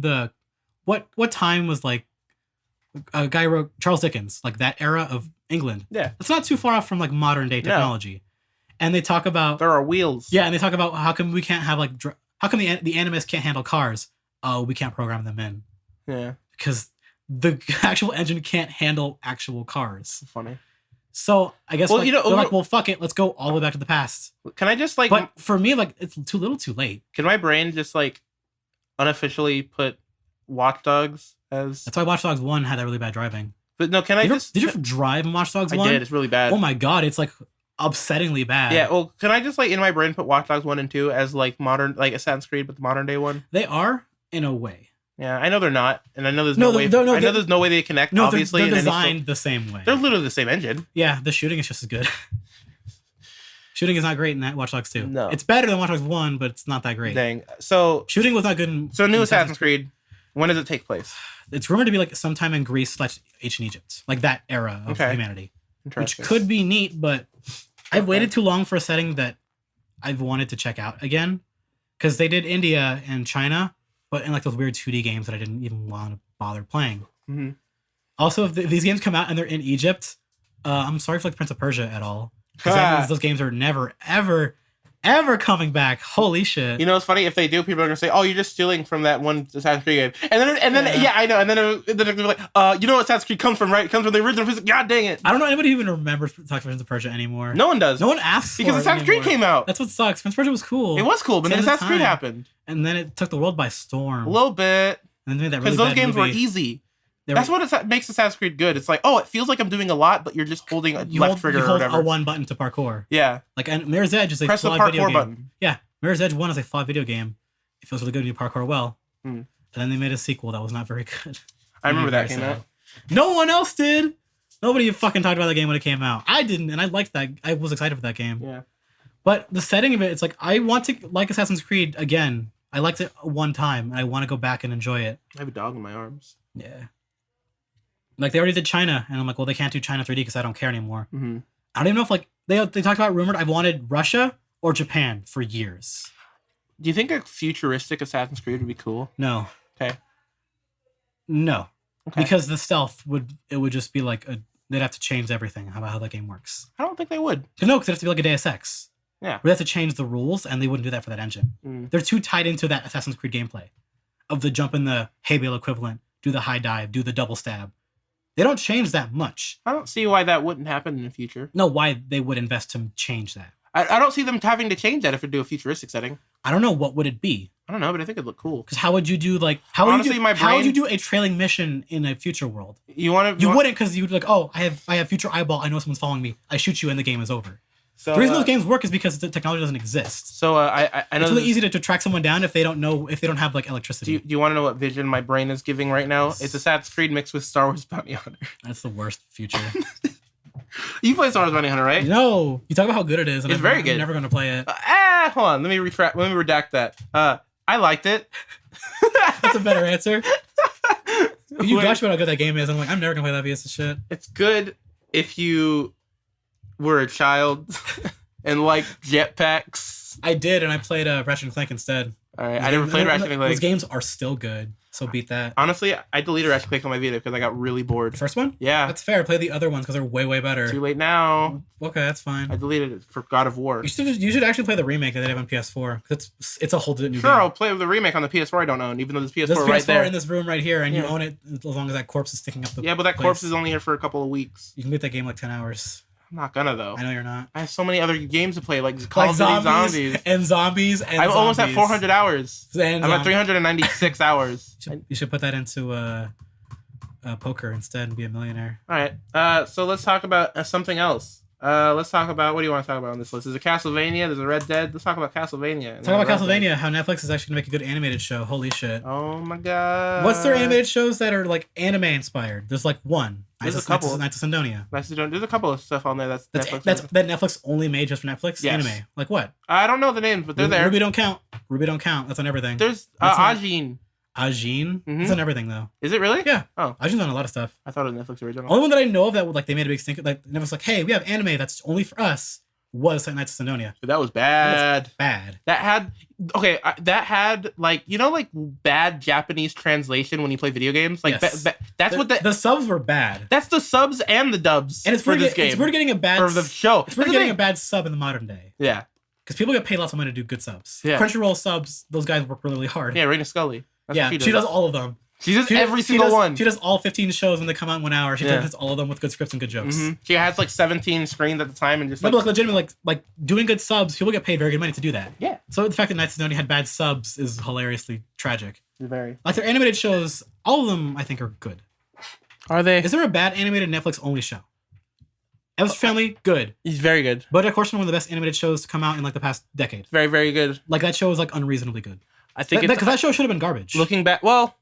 what time was, like, a guy wrote Charles Dickens, like, that era of England. Yeah. It's not too far off from, like, modern day technology. No. And they talk about... There are wheels. Yeah, and they talk about how come we can't have, like... How come the Animus can't handle cars? Oh, we can't program them in. Yeah. Because... the actual engine can't handle actual cars. Funny. So I guess they're like, well, fuck it, let's go all the way back to the past. Can I just like? But for me, like, it's too little, too late. Can my brain just like unofficially put Watch Dogs as? That's why Watch Dogs 1 had that really bad driving. But no, did you drive in Watch Dogs 1? I did. It's really bad. Oh my god, it's like upsettingly bad. Yeah. Well, can I just like in my brain put Watch Dogs 1 and 2 as like modern, like Assassin's Creed, but the modern day one? They are in a way. Yeah, I know they're not, and I know there's no way. I know there's no way they connect. No, obviously, they're designed the same way. They're literally the same engine. Yeah, the shooting is just as good. Shooting is not great in that Watch Dogs 2. No, it's better than Watch Dogs 1, but it's not that great. Dang. So shooting was not good. New Assassin's Creed. When does it take place? It's rumored to be like sometime in Greece / ancient Egypt, like that era of humanity, which could be neat. But I've waited too long for a setting that I've wanted to check out again, because they did India and China. But in like those weird 2D games that I didn't even want to bother playing. Mm-hmm. Also, if these games come out and they're in Egypt, I'm sorry for like Prince of Persia at all. Because that means those games are never, ever coming back. Holy shit. You know, it's funny if they do, people are going to say, oh, you're just stealing from that one Assassin's Creed game. And then yeah, I know. And then they're going to be like, you know what Assassin's Creed comes from, right? It comes from the original physics. God dang it. I don't know anybody who even remembers talking about Prince of Persia anymore. No one does. No one asks because Assassin's Creed came out. That's what sucks. Prince of Persia was cool. It was cool, but then Assassin's Creed happened. And then it took the world by storm. A little bit. And then they made that really bad those games movie. were easy. That's what makes Assassin's Creed good. It's like, oh, it feels like I'm doing a lot, but you're just holding a left trigger or whatever. A one button to parkour. Yeah. Like, and Mirror's Edge is a flawed video game. Button. Yeah. Mirror's Edge 1 is a flawed video game. It feels really good when you parkour well. And then they made a sequel that was not very good. I remember that came out. No one else did. Nobody fucking talked about the game when it came out. I didn't, and I liked that. I was excited for that game. Yeah. But the setting of it, it's like, I want to like Assassin's Creed again. I liked it one time, and I want to go back and enjoy it. I have a dog in my arms. Yeah. Like, they already did China, and I'm like, well, they can't do China 3D because I don't care anymore. Mm-hmm. I don't even know if, like, they talked about rumored I've wanted Russia or Japan for years. Do you think a futuristic Assassin's Creed would be cool? No. Okay. No. Okay. Because the stealth would just be like they'd have to change everything about how that game works. I don't think they would. No, because it'd have to be like a Deus Ex. Yeah. We'd have to change the rules, and they wouldn't do that for that engine. They're too tied into that Assassin's Creed gameplay of the jump in the hay bale equivalent, do the high dive, do the double stab. They don't change that much. I don't see why that wouldn't happen in the future. No, why they would invest to change that. I don't see them having to change that if they do a futuristic setting. I don't know, what would it be? I don't know, but I think it'd look cool. Because how would you do how would you do a trailing mission in a future world? You wouldn't, because you'd like, oh, I have future eyeball. I know someone's following me. I shoot you and the game is over. So the reason those games work is because the technology doesn't exist. So I know it's really easy to track someone down if they don't have like electricity. Do you want to know what vision my brain is giving right now? It's Assassin's Creed mixed with Star Wars Bounty Hunter. That's the worst future. You play Star Wars Bounty Hunter, right? No, you talk about how good it is. And it's very good. I'm never going to play it. Hold on. Let me redact that. I liked it. That's a better answer. You gush about how good that game is. I'm like, I'm never going to play that piece of shit. It's good if you were a child and like jetpacks. I did, and I played Ratchet and Clank instead. All right, I never played Ratchet and Clank. Those games are still good, so beat that. Honestly, I deleted Ratchet and Clank on my Vita because I got really bored. The first one? Yeah. That's fair. Play the other ones because they're way, way better. Too late now. Okay, that's fine. I deleted it for God of War. You should actually play the remake that they have on PS4. It's a whole new game. Sure, I'll play the remake on the PS4 I don't own, even though there's PS4 right there. There's PS4 in this room right here, and you own it as long as that corpse is sticking up the Yeah, but that corpse is only here for a couple of weeks. You can beat that game like 10 hours. I'm not gonna, though. I know you're not. I have so many other games to play, like Call of Duty Zombies. And Zombies. I'm almost at 400 hours. I'm at 396 hours. You should put that into poker instead and be a millionaire. All right. So let's talk about something else. Let's talk about, what do you want to talk about on this list? There's a Castlevania, there's a Red Dead. Let's talk about Castlevania. Talk about Castlevania, how Netflix is actually going to make a good animated show. Holy shit. Oh my god. What's their animated shows that are like anime inspired? There's like one. There's a couple. Knights of Sidonia. There's a couple of stuff on there that's Netflix. That Netflix only made just for Netflix? Yes. Anime. Like what? I don't know the names, but they're there. Ruby Don't Count. That's on everything. There's Ajin. Ajin? Mm-hmm. It's on everything though. Is it really? Yeah. Oh. Ajin's on a lot of stuff. I thought it was Netflix original. Only one that I know of that like they made a big stink, like Netflix like, hey, we have anime that's only for us, was Knights of Sidonia. That was bad. Bad. That had like, you know, like bad Japanese translation when you play video games. Like yes. that's what the subs were bad. That's the subs and the dubs. And it's for this game. It's weird getting a bad for the show. It's weird getting a bad sub in the modern day. Yeah. Because people get paid lots of money to do good subs. Yeah. Crunchyroll subs, those guys work really, really hard. Yeah, Raina Scully. That's what she does all of them. She does every single one. She does all 15 shows when they come out in 1 hour. She does all of them with good scripts and good jokes. Mm-hmm. She has like 17 screens at the time and just like legitimately like doing good subs, people get paid very good money to do that. Yeah. So the fact that Knights of Sidonia had bad subs is hilariously tragic. Very. Like their animated shows, all of them I think are good. Are they? Is there a bad animated Netflix only show? Elvis Family, good. He's very good. But of course, one of the best animated shows to come out in like the past decade. Very, very good. Like that show is like unreasonably good. I think because that show should have been garbage. Looking back, well,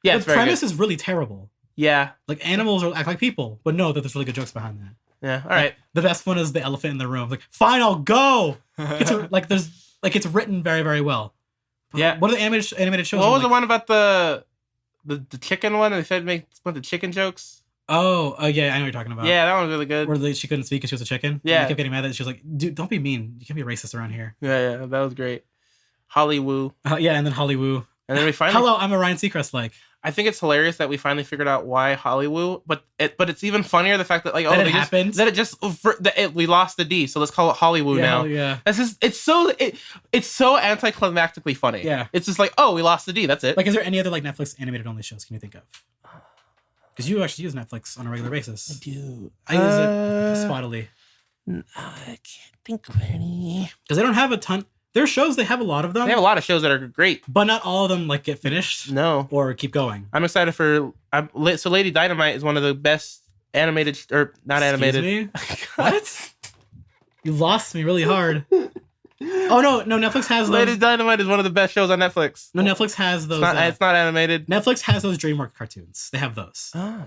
yeah, the premise is really terrible. Yeah, like animals act like people, but no, that there's really good jokes behind that. Yeah, all right. The best one is the elephant in the room. Like, fine, I'll go. It's written very, very well. Yeah. What are the animated shows? What was the one about the chicken one? They said make a bunch of chicken jokes. Oh, yeah, I know what you're talking about. Yeah, that one was really good. Where she couldn't speak because she was a chicken. Yeah. And kept getting mad that she was like, dude, don't be mean. You can't be racist around here. Yeah, that was great. Hollywood. Yeah, and then Hollywood. And then we finally. Hello, I'm a Ryan Seacrest like. I think it's hilarious that we finally figured out why Hollywood, but it's even funnier the fact that like we lost the D, so let's call it Hollywood now. Yeah. That's just it's so anticlimactically funny. Yeah. It's just like, oh, we lost the D. That's it. Like, is there any other like Netflix animated only shows can you think of? Because you actually use Netflix on a regular basis. I do. I use it spottily. I can't think of any. Because they don't have a ton. Their shows, they have a lot of them. They have a lot of shows that are great. But not all of them like get finished. No. Or keep going. I'm excited for... So Lady Dynamite is one of the best animated... Or not animated. Excuse me? What? You lost me really hard. Oh, no, Netflix has those... Lady Dynamite is one of the best shows on Netflix. No, Netflix has those... It's not animated. Netflix has those DreamWorks cartoons. They have those. Oh.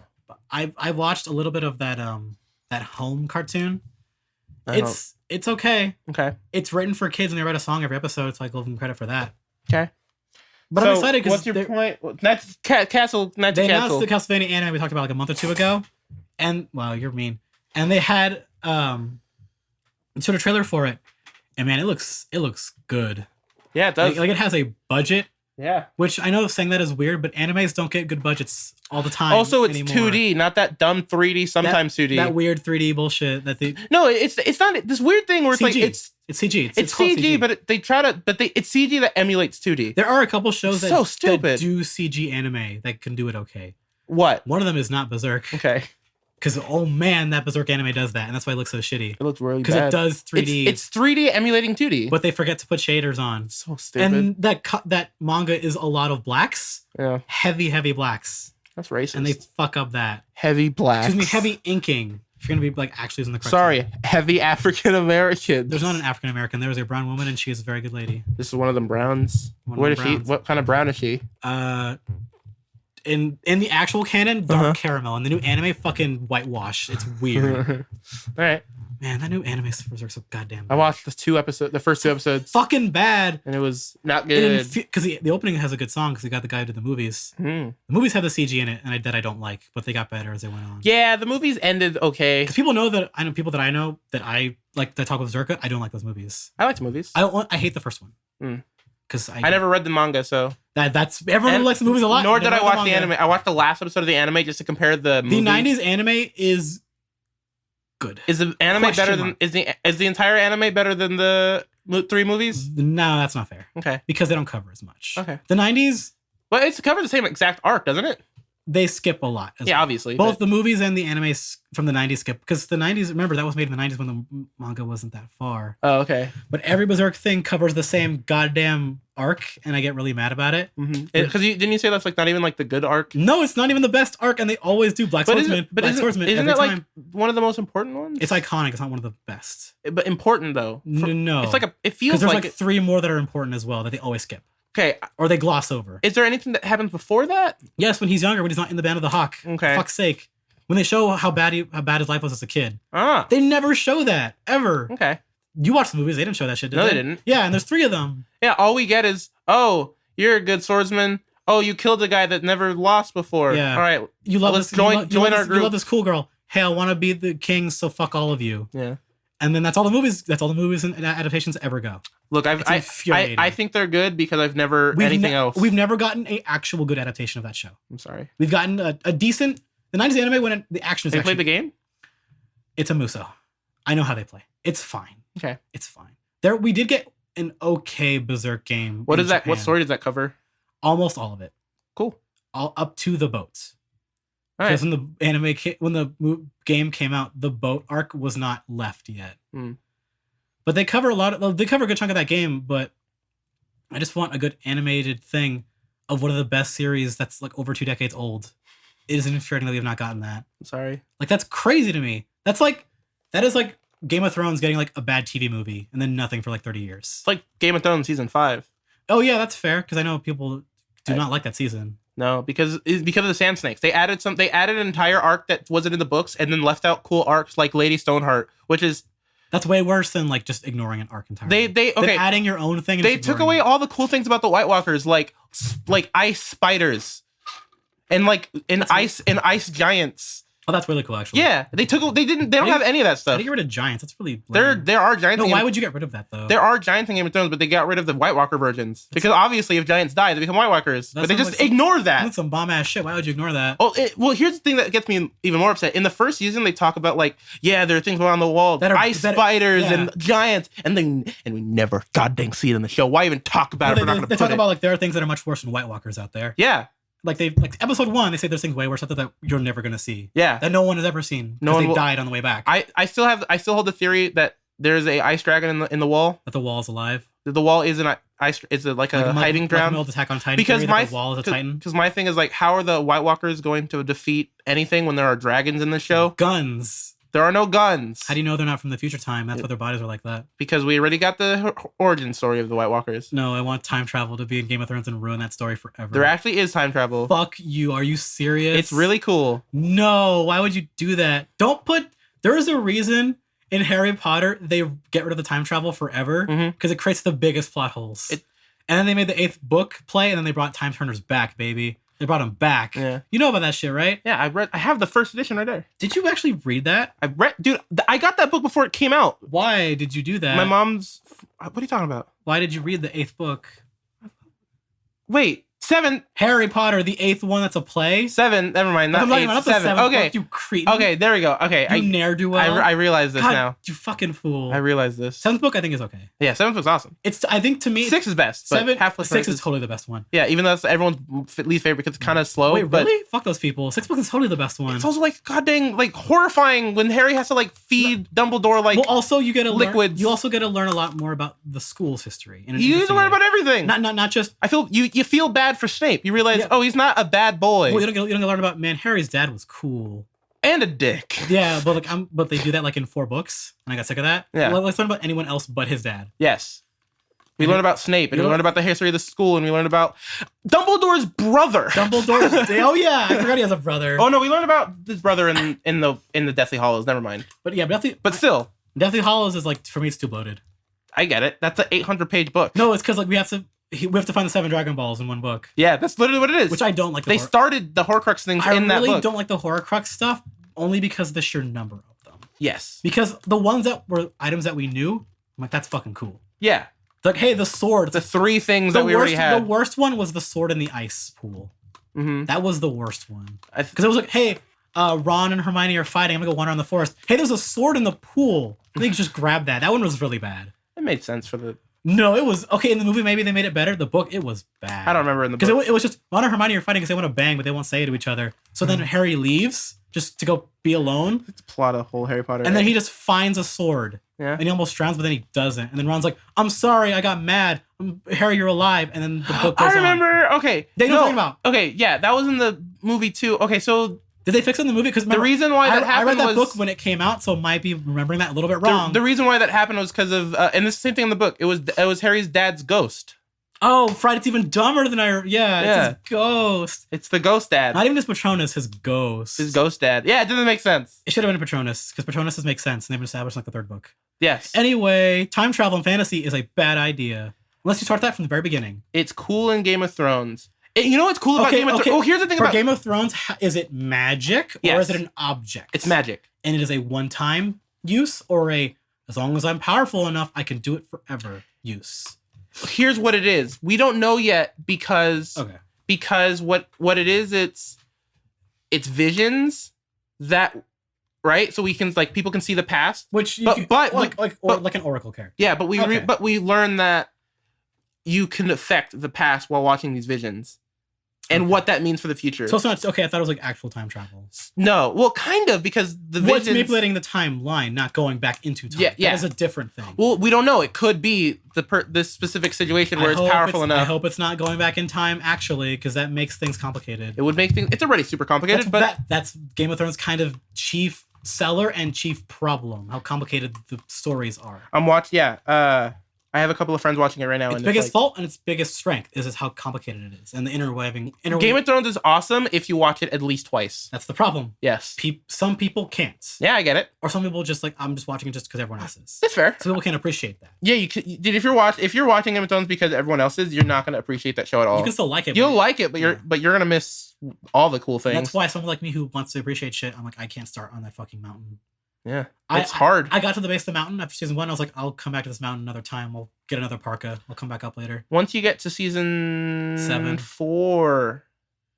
I watched a little bit of that Home cartoon. It's okay. Okay. It's written for kids and they write a song every episode, so I give them credit for that. Okay. But I'm excited because what's your point? That's Castle. They announced the Castlevania anime we talked about like a month or two ago, and wow, you're mean. And they had sort of trailer for it, and man, it looks good. Yeah, it does. Like it has a budget. Yeah. Which I know saying that is weird, but animes don't get good budgets all the time. Also, it's anymore. 2D, not that dumb 3D, sometimes 2D. That weird 3D bullshit that they... No, it's not this weird thing where it's CG. like it's CG. It's CG, but it's CG that emulates 2D. There are a couple shows that do do CG anime that can do it okay. What? One of them is not Berserk. Okay. Because, oh man, that Berserk anime does that. And that's why it looks so shitty. It looks really bad. Because it does 3D. It's 3D emulating 2D. But they forget to put shaders on. So stupid. And that manga is a lot of blacks. Yeah. Heavy blacks. That's racist. And they fuck up that. Heavy blacks. Excuse me, heavy inking. If you're going to be like actually using the correct Sorry, term. heavy African American. There's not an African American. There's a brown woman and she is a very good lady. This is one of them browns. What is she? What kind of brown is she? In the actual canon, dark caramel. In the new anime, fucking whitewash. It's weird. All right. Man, that new anime is so goddamn bad. I watched the first two episodes. Fucking bad. And it was not good. Because the opening has a good song because they got the guy who did the movies. The movies have the CG in it and that I don't like, but they got better as they went on. Yeah, the movies ended okay. Because people that I like that talk with Zerka, I don't like those movies. I liked movies. I hate the first one. Because I never read the manga, so that's everyone likes the movies a lot. Nor did I watch the anime. I watched the last episode of the anime just to compare the movies. The 90s anime is good. Is the anime better than is the entire anime better than the 3 movies? No, that's not fair. Okay. Because they don't cover as much. Okay. The 90s, well, it's covered the same exact arc, doesn't it? They skip a lot. Yeah, obviously. Both the movies and the anime from the 90s skip. Because the 90s, remember, that was made in the 90s when the manga wasn't that far. Oh, okay. But every Berserk thing covers the same goddamn arc, and I get really mad about it. Because didn't you say that's like not even like the good arc? No, it's not even the best arc, and they always do Black Swordsman. Isn't that like one of the most important ones? It's iconic. It's not one of the best. But important though. No. It's like it feels there's like 3 more that are important as well that they always skip. Okay. Or they gloss over. Is there anything that happens before that? Yes, when he's younger, when he's not in the Band of the Hawk. Okay. For fuck's sake. When they show how bad his life was as a kid. Ah. They never show that. Ever. Okay. You watch the movies, they didn't show that shit, did they? No, they didn't. Yeah, and there's 3 of them. Yeah, all we get is, oh, you're a good swordsman. Oh, you killed a guy that never lost before. Yeah. All right. You love let's this. join our group. You love this cool girl. Hey, I want to be the king, so fuck all of you. Yeah. And then that's all the movies and adaptations ever go. Look, I think they're good because I've never anything else. We've never gotten an actual good adaptation of that show. I'm sorry. We've gotten a decent the 90s anime when the action is they actually. played the game? It's a Muso. I know how they play. It's fine. Okay. It's fine. We did get an okay Berserk game. What is that? Japan. What story does that cover? Almost all of it. Cool. All up to the boats. All right. Because when the game came out, the boat arc was not left yet. But they cover a good chunk of that game, but I just want a good animated thing of one of the best series that's like over 2 decades old. It is infuriating that we have not gotten that. I'm sorry. Like, that's crazy to me. That is like Game of Thrones getting like a bad TV movie and then nothing for like 30 years. It's like Game of Thrones season 5. Oh yeah, that's fair, because I know people do not like that season. No, because of the Sand Snakes. They added an entire arc that wasn't in the books and then left out cool arcs like Lady Stoneheart, which is that's way worse than like just ignoring an arc entirely. Than adding your own thing. They took away all the cool things about the White Walkers, like ice spiders, and ice giants. Oh, that's really cool, actually. Yeah, they don't have any of that stuff. How do you get rid of giants? That's really lame. There are giants. No, why would you get rid of that though? There are giants in Game of Thrones, but they got rid of the White Walker virgins because obviously if giants die, they become White Walkers. But they just ignore that. That's some bomb ass shit. Why would you ignore that? Well, here's the thing that gets me even more upset. In the first season, they talk about there are things around the wall, ice spiders and giants, and we never goddamn see it in the show. Why even talk about it? They talk about there are things that are much worse than White Walkers out there. Yeah. Like episode 1, they say there's things way worse out there that you're never gonna see. Yeah, that no one has ever seen. No one died on the way back. I still hold the theory that there's a ice dragon in the wall. That the wall is alive. The wall is an ice. It's a hiding ground. Like Attack on Titan. Because the wall is a Titan. Because my thing is how are the White Walkers going to defeat anything when there are dragons in the show? Guns. There are no guns. How do you know they're not from the future time? That's why their bodies are like that. Because we already got the origin story of the White Walkers. No, I want time travel to be in Game of Thrones and ruin that story forever. There actually is time travel. Fuck you. Are you serious? It's really cool. No, why would you do that? There is a reason in Harry Potter they get rid of the time travel forever because it creates the biggest plot holes. And then they made the 8th book play and then they brought time turners back, baby. They brought them back. Yeah. You know about that shit, right? Yeah, I have the first edition right there. Did you actually read that? Dude, I got that book before it came out. Why did you do that? My mom's... What are you talking about? Why did you read the 8th book? Wait, 7. Harry Potter, the 8th one that's a play. 7. Never mind. Not I'm talking 8. about the 7. 7th Okay. book, you cretin. Okay. There we go. Okay. You ne'er-do-well. I realize this God, now. you fucking fool. I realize this. 7th book I think is okay. Yeah. 7th was awesome. I think to me 6 is best. But 7 Half-Blood 6 Prince is totally the best one. Yeah. Even though that's everyone's least favorite because it's kind of slow. Wait, but really? Fuck those people. 6th book is totally the best one. It's also like goddamn like horrifying when Harry has to like feed Dumbledore like. Well, also you get to liquids. You also get to learn a lot more about the school's history. In an You need to interesting learn way. about everything. Not just. I feel you feel bad for Snape. You realize, Yeah. oh, he's not a bad boy Well, you don't get to learn about, man, Harry's dad was cool. and a dick. Yeah, but they do that like in 4 books, and I got sick of that. Yeah. Let's learn about anyone else but his dad. Yes. We And learn about Snape, and you we know- learn about the history of the school, and we learn about Dumbledore's brother. Dumbledore's. Oh yeah, I forgot he has a brother. Oh no, we learned about his brother in the Deathly Hallows. Never mind. But yeah, But still, Deathly Hallows is like, for me, it's too bloated. I get it. That's an 800-page book. No, it's because like we have to find the 7 Dragon Balls in one book, Yeah, that's literally what it is. which I don't like. They started the Horcrux things I in that really book. don't like the Horcrux stuff, only because of the sheer number of them. Yes. Because the ones that were items that we knew, I'm like, that's fucking cool. Yeah. Like, hey, the sword. The 3 things that we already had. The worst one was the sword in the ice pool. Mm-hmm. That was the worst one. Because it was like, hey, Ron and Hermione are fighting. I'm gonna go wander in the forest. Hey, there's a sword in the pool. They could just grab that. That one was really bad. It made sense for the. No, it was okay in the movie. Maybe they made it better. The book, it was bad. I don't remember in the book. Because it was just Ron and Hermione are fighting because they want to bang, but they won't say it to each other. So then Harry leaves just to go be alone, It's plot a whole Harry Potter. and then he just finds a sword. Yeah. And he almost drowns, but then he doesn't. And then Ron's like, "I'm sorry, I got mad. Harry, you're alive." And then the book goes I remember. on. Okay. They know what I'm talking about. Okay. Yeah, that was in the movie too. Okay, so Did they fix it in the movie? Because the reason why that I happened read that was book when it came out, so I might be remembering that a little bit wrong. the reason why that happened was because of and it's the same thing in the book. It was Harry's dad's ghost. Oh, Fright, it's even dumber than it's his ghost. It's the ghost dad. Not even his Patronus, his ghost. His ghost dad. Yeah, it doesn't make sense. It should have been a Patronus, because Patronuses make sense, and they've been established in like the 3rd book. Yes. Anyway, time travel in fantasy is a bad idea. Unless you start that from the very beginning. It's cool in Game of Thrones. You know what's cool about Game of Thrones? Oh, here's the thing For about Game of Thrones, is it magic or Yes. is it an object? It's magic. And it is a one-time use or as long as I'm powerful enough, I can do it forever use. Here's what it is. We don't know yet because what it is, it's visions that right. So we can like people can see the past. Which you but like an oracle character. Yeah, but we learn that you can affect the past while watching these visions. And what that means for the future. So it's not okay. I thought it was like actual time travel. No, well, kind of because the What's visions manipulating the timeline, not going back into time. Yeah. That is a different thing. Well, we don't know. It could be this specific situation where it's powerful enough. I hope it's not going back in time, actually, because that makes things complicated. It would make things. It's already super complicated, That's Game of Thrones' kind of chief seller and chief problem. How complicated the stories are. I'm watching. Yeah, I have a couple of friends watching it right now. Its and biggest it's fault and its biggest strength is how complicated it is, and the interweaving. Game of Thrones is awesome if you watch it at least twice. That's the problem. Yes. Some people can't. Yeah, I get it. Or some people just like, I'm just watching it just because everyone else is. That's fair. Some people can't appreciate that. Yeah, dude. If you're watching Game of Thrones because everyone else is, you're not gonna appreciate that show at all. You can still like it. You'll like it, but you're gonna miss all the cool things. That's why someone like me who wants to appreciate shit, I'm like, I can't start on that fucking mountain. Yeah, it's hard. I got to the base of the mountain after season 1. I was like, I'll come back to this mountain another time. I'll get another parka. I'll come back up later. Once you get to season 7, 4,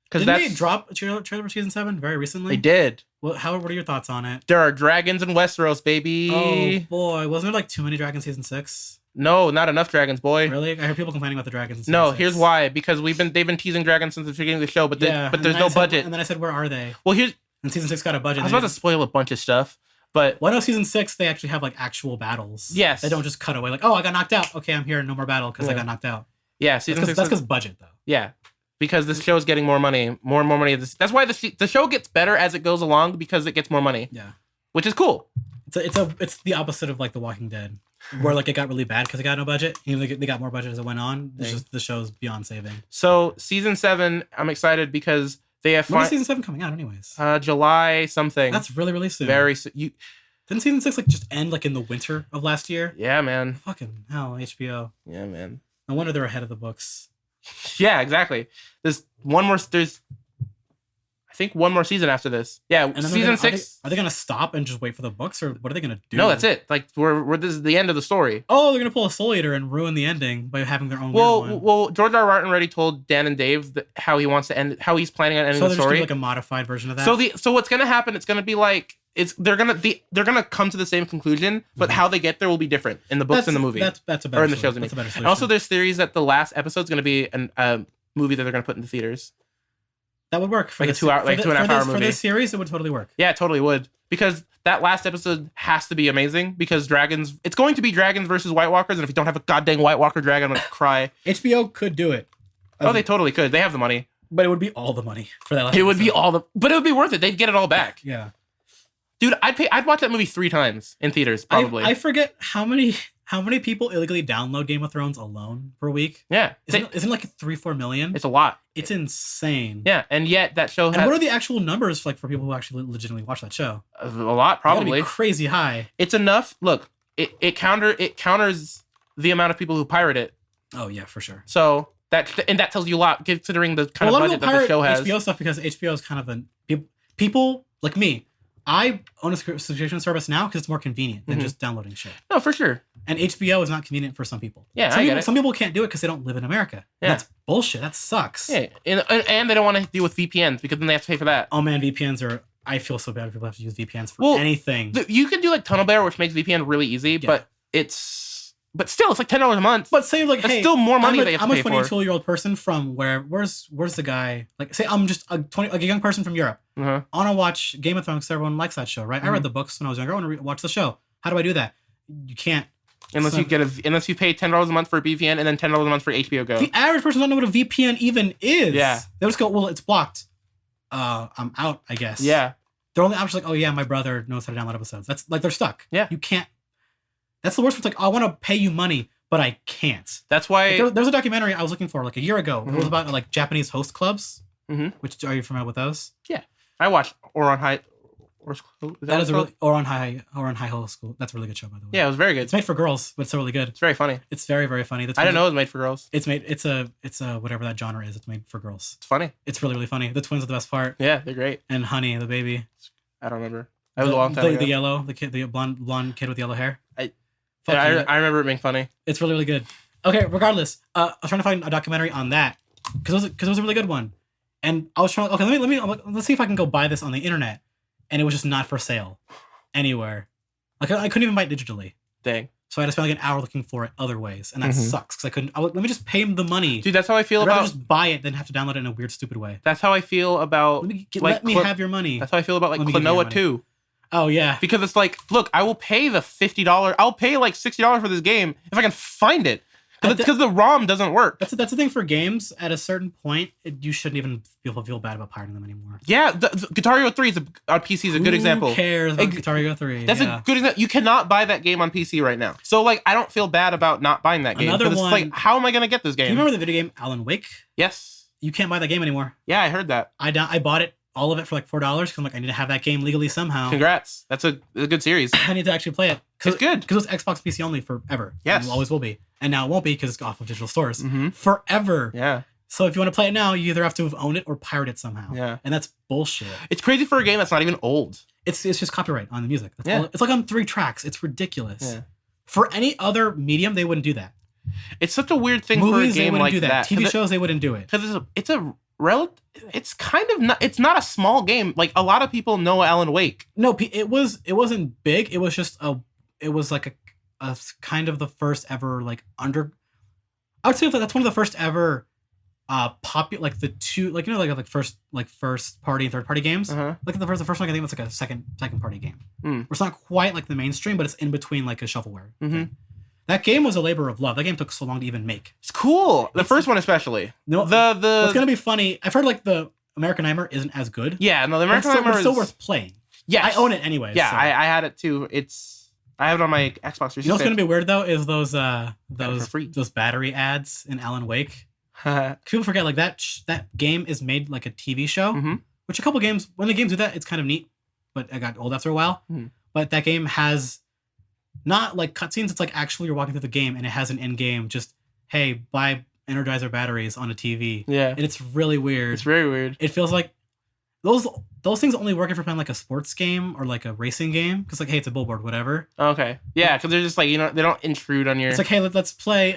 because didn't they drop a trailer for season 7 very recently? They did. Well, what are your thoughts on it? There are dragons in Westeros, baby. Oh boy, wasn't there like too many dragons season 6? No, not enough dragons, boy. Really? I heard people complaining about the dragons. In season No, 6. here's why. Because they've been teasing dragons since the beginning of the show, but there's no budget. And then I said, where are they? Well, here's. And season 6 got a budget. I was about to spoil a bunch of stuff, but well, no, season 6 they actually have like actual battles. Yes. They don't just cut away like, oh, I got knocked out. Okay, I'm here. No more battle because I got knocked out. Yeah, season 6. That's because budget though. Yeah, because this show is getting more money, more and more money. That's why the show gets better as it goes along because it gets more money. Yeah, which is cool. It's the opposite of like The Walking Dead, where like it got really bad because it got no budget. Even though they got more budget as it went on. It's just the show's beyond saving. So season 7, I'm excited because they have. When is season 7 coming out, anyways? July something. That's really really soon. Very soon. Didn't season 6 like just end like in the winter of last year? Yeah, man. Fucking hell, HBO. Yeah, man. No wonder they're ahead of the books. Yeah, exactly. There's one more. I think one more season after this. Yeah, And then season 6. Are they gonna stop and just wait for the books, or what are they gonna do? No, that's it. Like we're this is the end of the story. Oh, they're gonna pull a Soul Eater and ruin the ending by having their own. Well, weird one. well, George R. R. Martin already told Dan and Dave how he wants to end, how he's planning on ending So the they're just story. doing like a modified version of that. So what's gonna happen? It's gonna be like they're gonna come to the same conclusion, but how they get there will be different in the books and the movie. That's a better or in the shows. solution. That's a better And solution. also, there's theories that the last episode's gonna be a movie that they're gonna put in the theaters. That would work for Like a this- 2 hour, for like thi- 2.5 for hour this, movie. For this series, it would totally work. Yeah, it totally would. Because that last episode has to be amazing. Because dragons, it's going to be dragons versus White Walkers, and if you don't have a goddamn White Walker dragon, I'm gonna cry. HBO could do it. Oh, they totally could. They have the money. But it would be all the money for that. Last It would be episode. but it would be worth it. They'd get it all back. Yeah. Dude, I'd watch that movie 3 times in theaters, probably. I forget how many people illegally download Game of Thrones alone per week. Yeah. Isn't it like 3-4 million? It's a lot. It's insane. Yeah, and yet that show And has what are the actual numbers like for people who actually legitimately watch that show? a lot, They gotta probably. be crazy high. It's enough. Look, it counters the amount of people who pirate it. Oh yeah, for sure. So that tells you a lot, considering the kind Well, a of lot of budget people that the show pirate has. HBO stuff because HBO is kind of people like me. I own a subscription service now because it's more convenient than Mhm. just downloading shit. No, for sure. And HBO is not convenient for some people. Yeah, some I get people, it. Some people can't do it because they don't live in America. Yeah. That's bullshit. That sucks. Yeah, and they don't want to deal with VPNs because then they have to pay for that. Oh man, VPNs are. I feel so bad if people have to use VPNs for Well, anything. You can do like Tunnel Bear, which makes VPN really easy, Yeah. but still, it's like $10 a month. But say like, That's hey, still more money that you have I'm to a pay for. 22-year-old person from where's the guy? Like, say I'm just a young person from Europe. Uh-huh. I want to watch Game of Thrones because everyone likes that show, right? I read the books when I was younger. I want to watch the show. How do I do that? You can't. Unless So- you pay $10 a month for a VPN and then $10 a month for HBO Go. The average person doesn't know what a VPN even is. Yeah. They just go, well, it's blocked. I'm out, I guess. Yeah. They're only options like, oh yeah, my brother knows how to download episodes. That's like they're stuck. Yeah. You can't. That's the worst. It's like, I want to pay you money, but I can't. That's why. Like, there was a documentary I was looking for like a year ago. It was Mhm. about like Japanese host clubs. Mhm. Which are you familiar with those? I watched Oron High. That is a really Oron High Host School. That's a really good show, by the way. Yeah, it was very good. It's made for girls, but it's really good. It's very funny. It's very, very funny. I didn't know it was made for girls. It's made. It's a whatever that genre is. It's made for girls. It's funny. It's really, really funny. The twins are the best part, Yeah, they're great. and Honey, the baby. I don't remember. That was a long time ago. The yellow, the kid, the blonde kid with yellow hair. I- Fuck Yeah, you. I remember it being funny. It's really, really good. Okay, regardless, I was trying to find a documentary on that because it was a really good one, and I was trying. Okay, let's see if I can go buy this on the internet, and it was just not for sale anywhere. Like I couldn't even buy it digitally, Dang. so I had to spend like an hour looking for it other ways, and that Mhm. sucks because I couldn't. Let me just pay him the money. Dude, that's how I feel I'd rather about. just buy it than have to download it in a weird, stupid way. That's how I feel about. Let me have your money. That's how I feel about like Let me give you your Klonoa money. 2. Oh yeah, Because it's like, look, I will pay the $50. I'll pay like $60 for this game if I can find it. Because the ROM doesn't work. that's the thing for games. At a certain point, you shouldn't even feel bad about pirating them anymore. Yeah, the Guitar Hero 3 on PC is a good example. Who cares about Ex- Guitar Hero 3? That's Yeah. a good example. You cannot buy that game on PC right now. So like, I don't feel bad about not buying that game. Another Because it's one- like, how am I gonna get this Do you game? remember the video game Alan Wake? Yes. You can't buy that game anymore. Yeah, I heard that. I bought it, all of it, for like $4 because I'm like, I need to have that game legally somehow. Congrats. That's a good series. I need to actually play it. It's good. Because it was Xbox PC only forever. Yes. And it always will be. And now it won't be because it's off of digital stores. Mm-hmm. Forever. Yeah. So if you want to play it now, you either have to have owned it or pirate it somehow. Yeah. And that's bullshit. It's crazy for a game that's not even old. It's just copyright on the music. That's Yeah. all, it's like on 3 tracks. It's ridiculous. Yeah. For any other medium, they wouldn't do that. It's such a weird thing Movies, for a they game wouldn't like do that. TV shows, they wouldn't do it. Because it's kind of not. It's not a small game. Like a lot of people know Alan Wake. No, it wasn't big. It was just it was like a kind of the first ever like I would say that's one of the first ever popular like the two like first party and third party games. Uh-huh. Like the first one I think was like a second party game. Hmm. Where it's not quite like the mainstream, but it's in between like a shovelware. Mhm. thing. That game was a labor of love. That game took so long to even make. It's cool. The first one especially. No, The What's gonna be funny? I've heard like the American Nightmare isn't as good. yeah, no, the But it's American still, but Nightmare it's still is worth playing. yes. I own it anyway. Yeah, so. I had it too. I have it on my Xbox 360. You know what's gonna be weird though is those for free. those battery ads in Alan Wake. Mhm. People forget like that game is made like a TV show, Mhm. which a couple games when the games do that it's kind of neat, but I got old after a while. Mhm. But that game has not like cutscenes. It's like actually you're walking through the game and it has an end game. Just hey, buy Energizer batteries on a TV, Yeah, and it's really weird. it's very weird. It feels like those things only work if you're playing like a sports game or like a racing game. Because like, hey, it's a billboard, whatever. Okay. Yeah, because they're just like, they don't intrude on your. It's like, hey, let's play.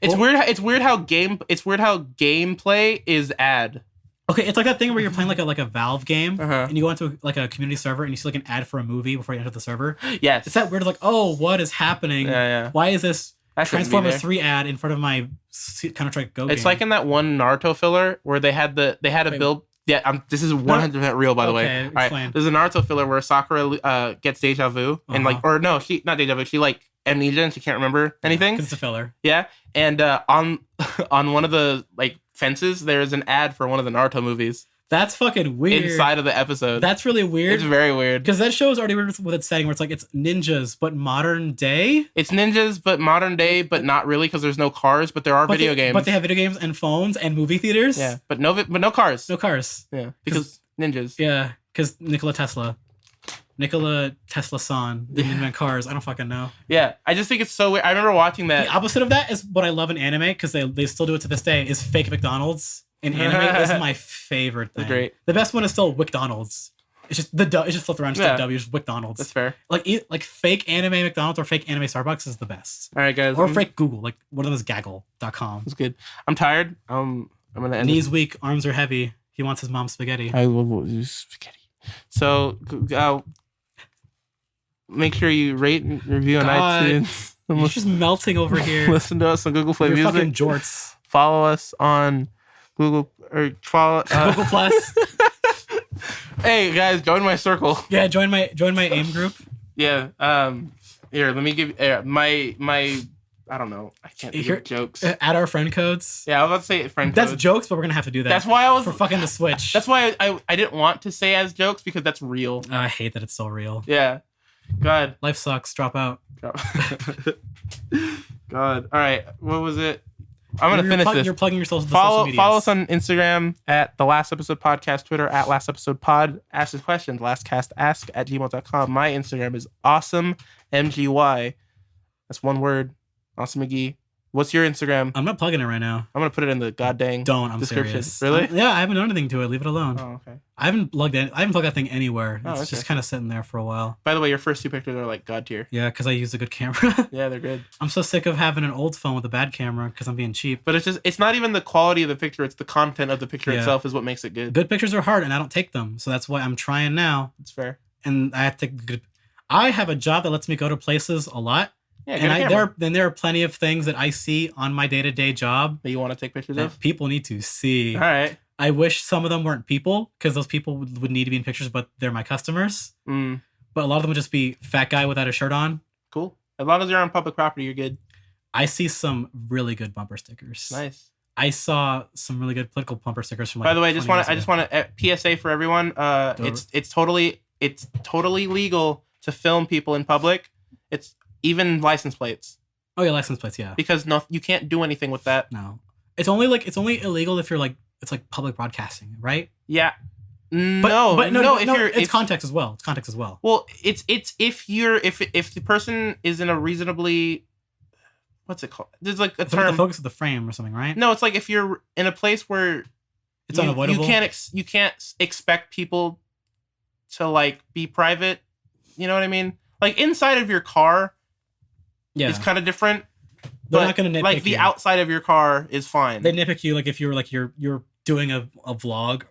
It's weird. It's weird how gameplay is ad. Okay, it's like that thing where you're playing like a Valve game, Uh-huh. and you go into like a community server, and you see like an ad for a movie before you enter the server. Yes. It's that weird, like, oh, what is happening? Yeah. Why is this That shouldn't be Transformers there. 3 ad in front of my Counter-Strike Go game? It's like in that one Naruto filler where they had a Wait. build. Yeah, this is 100% real, by the way. Okay, All right, explain. there's a Naruto filler where Sakura gets deja vu and like, or no, she not deja vu. She like amnesia and she can't remember anything. Because it's a filler. Yeah, and on one of the like fences, there's an ad for one of the Naruto movies That's fucking weird. inside of the episode. That's really weird. It's very weird. Because that show is already weird with its setting, where it's like it's ninjas, but modern day. It's ninjas, but modern day, but not really because there's no cars, but there are video games. But they have video games and phones and movie theaters. Yeah, but no cars. No cars. Yeah, because ninjas. Yeah, because Nikola Tesla-san didn't invent cars. I don't fucking know. Yeah, I just think it's so weird. I remember watching that. The opposite of that is what I love in anime, because they still do it to this day, is fake McDonald's. In anime is my favorite thing. Great. The best one is still WickDonald's. It's just it's just flipped around, just a W, just WickDonald's. That's fair. Like fake anime McDonald's or fake anime Starbucks is the best. All right, guys. Or fake Google, like one of them is Gaggle.com. It's good. I'm tired. I'm gonna end. Knees weak, arms are heavy. He wants his mom's spaghetti. I will use spaghetti. So make sure you rate and review on God. iTunes. You're just melting over here. Listen to us on Google Play You're Music. fucking jorts. Follow us on Google or follow Google Plus. Hey guys, join my circle. Yeah, join my AIM group. Yeah. Here, let me give my. I don't know. I can't think of jokes. Add our friend codes. Yeah, I was about to say friend That's codes. jokes, but we're gonna have to do that. That's why I was for fucking the Switch. That's why I didn't want to say as jokes because that's real. I hate that it's so real. Yeah. God. Life sucks. Drop out. God. All right. What was it? I'm gonna finish this. You're plugging yourselves with the social medias. Follow us on Instagram at the Last Episode Podcast, Twitter at Last Episode Pod. Ask us questions. lastcastask@gmail.com. My Instagram is awesomemgy. That's one word. Awesome McGee. What's your Instagram? I'm not plugging it right now. I'm gonna put it in the goddamn description. Serious. Really? Yeah, I haven't done anything to it. Leave it alone. Oh, okay. I haven't plugged that thing anywhere. Oh, It's okay. just kind of sitting there for a while. By the way, your first two pictures are like god tier. Yeah, because I use a good camera. Yeah, they're good. I'm so sick of having an old phone with a bad camera because I'm being cheap. But it's not even the quality of the picture, it's the content of the picture Yeah. itself is what makes it good. Good pictures are hard, and I don't take them. So that's why I'm trying now. It's fair. And I have to take good. I have a job that lets me go to places a lot. Yeah, And there are plenty of things that I see on my day-to-day job that you want to take pictures that of? people need to see. All right. I wish some of them weren't people, because those people would need to be in pictures, but they're my customers. Mm, But a lot of them would just be fat guy without a shirt on. cool. As long as you're on public property, you're good. I see some really good bumper stickers. Nice. I saw some really good political bumper stickers from. By the way, I 20 just want to PSA for everyone. It's totally legal to film people in public. It's even license plates Oh yeah, license plates. Yeah. because you can't do anything with that. No, it's only illegal if you're like it's like public broadcasting, right? Yeah. No. If you're it's context as well. It's context as well. well, it's if the person is in a reasonably what's it called? There's like a It's like term. the focus of the frame or something, right? No, it's like if you're in a place where It's unavoidable. You can't expect people to like be private. You know what I mean? Like inside of your car Yeah. is kind of different. They're but not gonna nitpick like the you. outside of your car is fine. They nitpick you like if you're like you're doing a vlog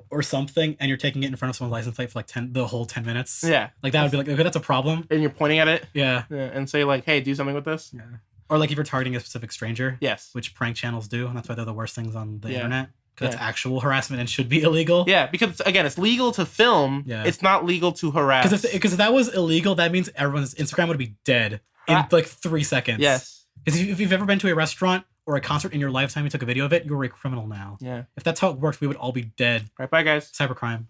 or something and you're taking it in front of someone's license plate for like the whole 10 minutes. Yeah. Like that would be like, okay, that's a problem. And you're pointing at it Yeah. and say like, hey, do something with this. Yeah. Or like if you're targeting a specific stranger, Yes. which prank channels do, and that's why they're the worst things on the Yeah. internet. Because Yeah. that's actual harassment and should be illegal. Yeah, because again, it's legal to film. Yeah. It's not legal to harass. Because if that was illegal, that means everyone's Instagram would be dead in like 3 seconds. Yes. Because if you've ever been to a restaurant or a concert in your lifetime, you took a video of it, you're a criminal now. Yeah. If that's how it worked, we would all be dead. All right, bye guys. Cybercrime.